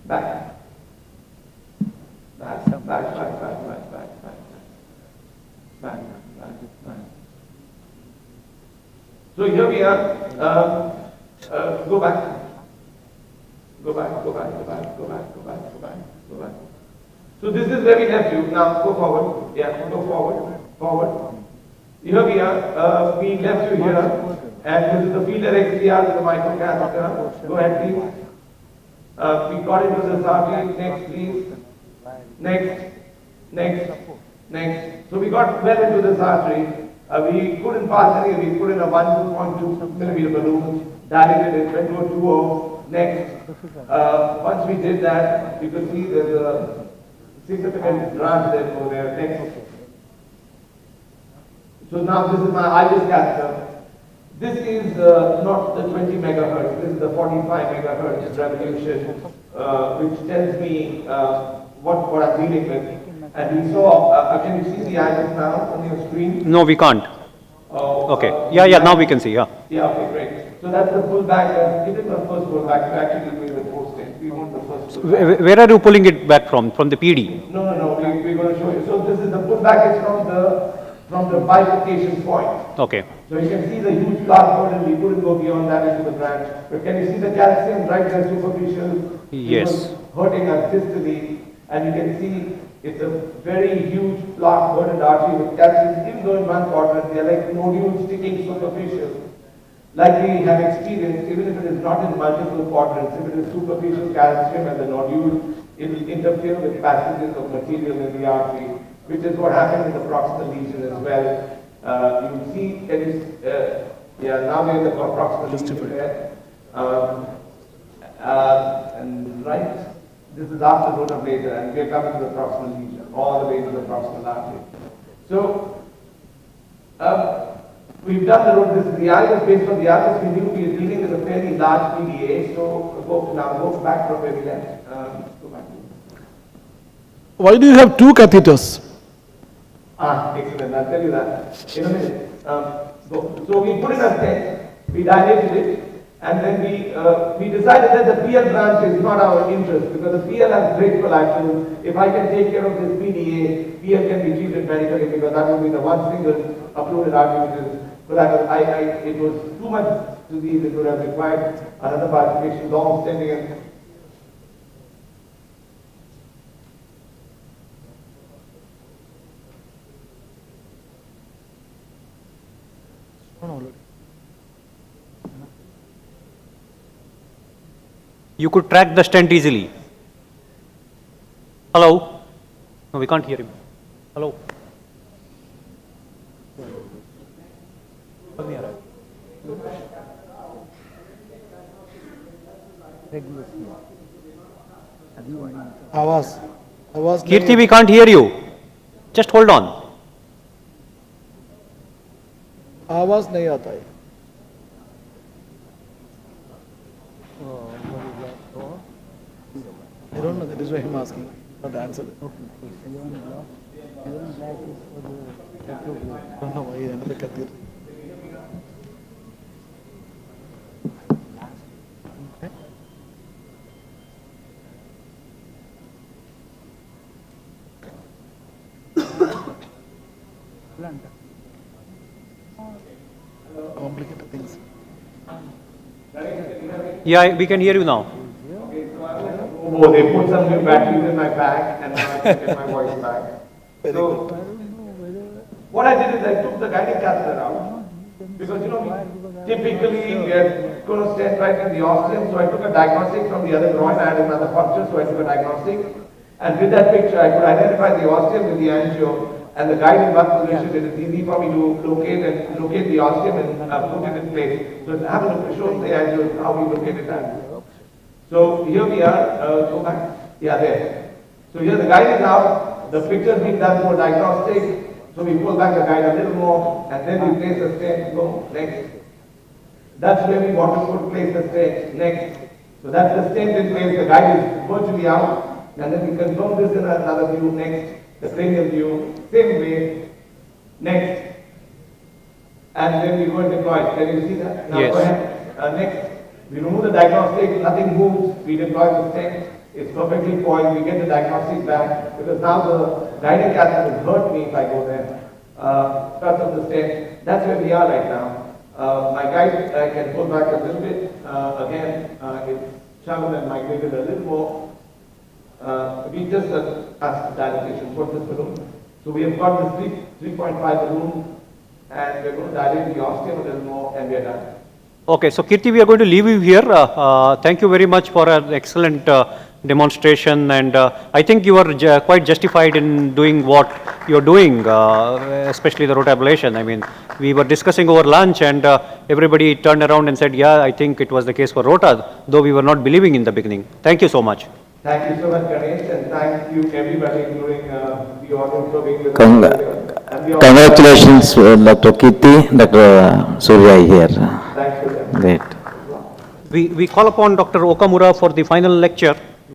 Back. Back, back, back, back, back, back, back. Back, back, back. So here we are. Go back. Go back, go back, go back, go back, go back, go back, go back. So this is where we left you. Now go forward. Yeah, go forward, forward. Here we are. We left you here. And this is the feeder XDR with the microcatheter. Go ahead, please. We got into the artery. Next, please. Next, next, next. So we got well into this artery. We couldn't pass any. We put in a 1.2 millimeter balloon, dilated it, went to a 2.0. Next, once we did that, you could see there's a significant branch there over there. Next. So now this is my IJCTO. This is not the 20 megahertz, this is the 45 megahertz revolution, which tells me what I'm dealing with. And we saw, can you see the images now on your screen? No, we can't. Okay. Yeah, now we can see, yeah. Yeah, okay, great. So that's the pullback, give it the first pullback, so actually we will post it. We want the first pullback. Where are you pulling it back from? From the PD? No, we're going to show you. So this is the pullback is from the bifurcation point. Okay. So you can see the huge black burden, we couldn't go beyond that into the branch. But can you see the calcium right there, superficial? Yes. It was hurting us distally, and you can see it's a very huge black burdened artery with calcium, even though in one quadrant, they're like nodules sticking superficial. Like we have experienced, even if it is not in multiple quadrants, if it is superficial calcium and the nodule, it will interfere with passages of material in the artery, which is what happened in the proximal lesion as well. You see, it is, now we're in the proximal lesion there. And right, this is after rotablator, and we're coming to the proximal lesion, all the way to the proximal artery. So, we've done the road, this is the iris, based on the iris, we knew we are dealing with a fairly large PDA, so go back from where we left. Go back. Why do you have two catheters? Excellent, I'll tell you that in a minute. So we put in a stent, we dilated it, and then we decided that the PL branch is not our interest, because the PL has great collateral. If I can take care of this PDA, PL can be treated medically, because that will be the one single approved artery which is collateral. It was too much disease, it would have required another bifurcation, long stenting, and You could track the stent easily. Hello? No, we can't hear him. Hello? आवाज Kirti, we can't hear you. Just hold on. आवाज नहीं आता है. I don't know, that is why I'm asking, not the answer. don't know why another kathir. Complicated things. Yeah, we can hear you now. Oh, they put some new batteries in my bag, and now I can get my voice back. So, what I did is I took the guiding catheter out, because typically we are going to stand right in the ostium, so I took a diagnostic from the other groin, I had another puncture, so I took a diagnostic, and with that picture I could identify the ostium with the angio, and the guide in one position, it is easy for me to locate the ostium and put it in place. So have a look, show the angio how we located that. So here we are, go back, yeah, there. So here the guide is out, the picture is being done for diagnostic, so we pull back the guide a little more, and then we place the stent, go, next. That's where we want to place the stent, next. So that's the stent in place, the guide is virtually out, and then we confirm this in another view, next, the cranial view, same way, next. And then we go and deploy it. Can you see that? Now Yes. go ahead, next. We remove the diagnostic, nothing moves, we deploy the stent, it's perfectly poised, we get the diagnostic back, because now the guiding catheter will hurt me if I go there. Touch of the stent, that's where we are right now. My guide, I can pull back a little bit, again, it's shallow and migrated a little more. We just asked dilatation for this balloon. So we have got this 3.5 balloon, and we're going to dilate the ostium a little more, and we're done. Okay, so Kirti, we are going to leave you here. Thank you very much for an excellent demonstration, and I think you are quite justified in doing what you're doing, especially the rotablation. I mean, we were discussing over lunch, and everybody turned around and said, yeah, I think it was the case for rota, though we were not believing in the beginning. Thank you so much. Thank you so much, Ganesh, and thank you everybody, including the audience for being with us. And the audience- Congratulations, Dr. Kirti, Dr. Surya here. Thanks to them. Great. We call upon Dr. Okamura for the final lecture.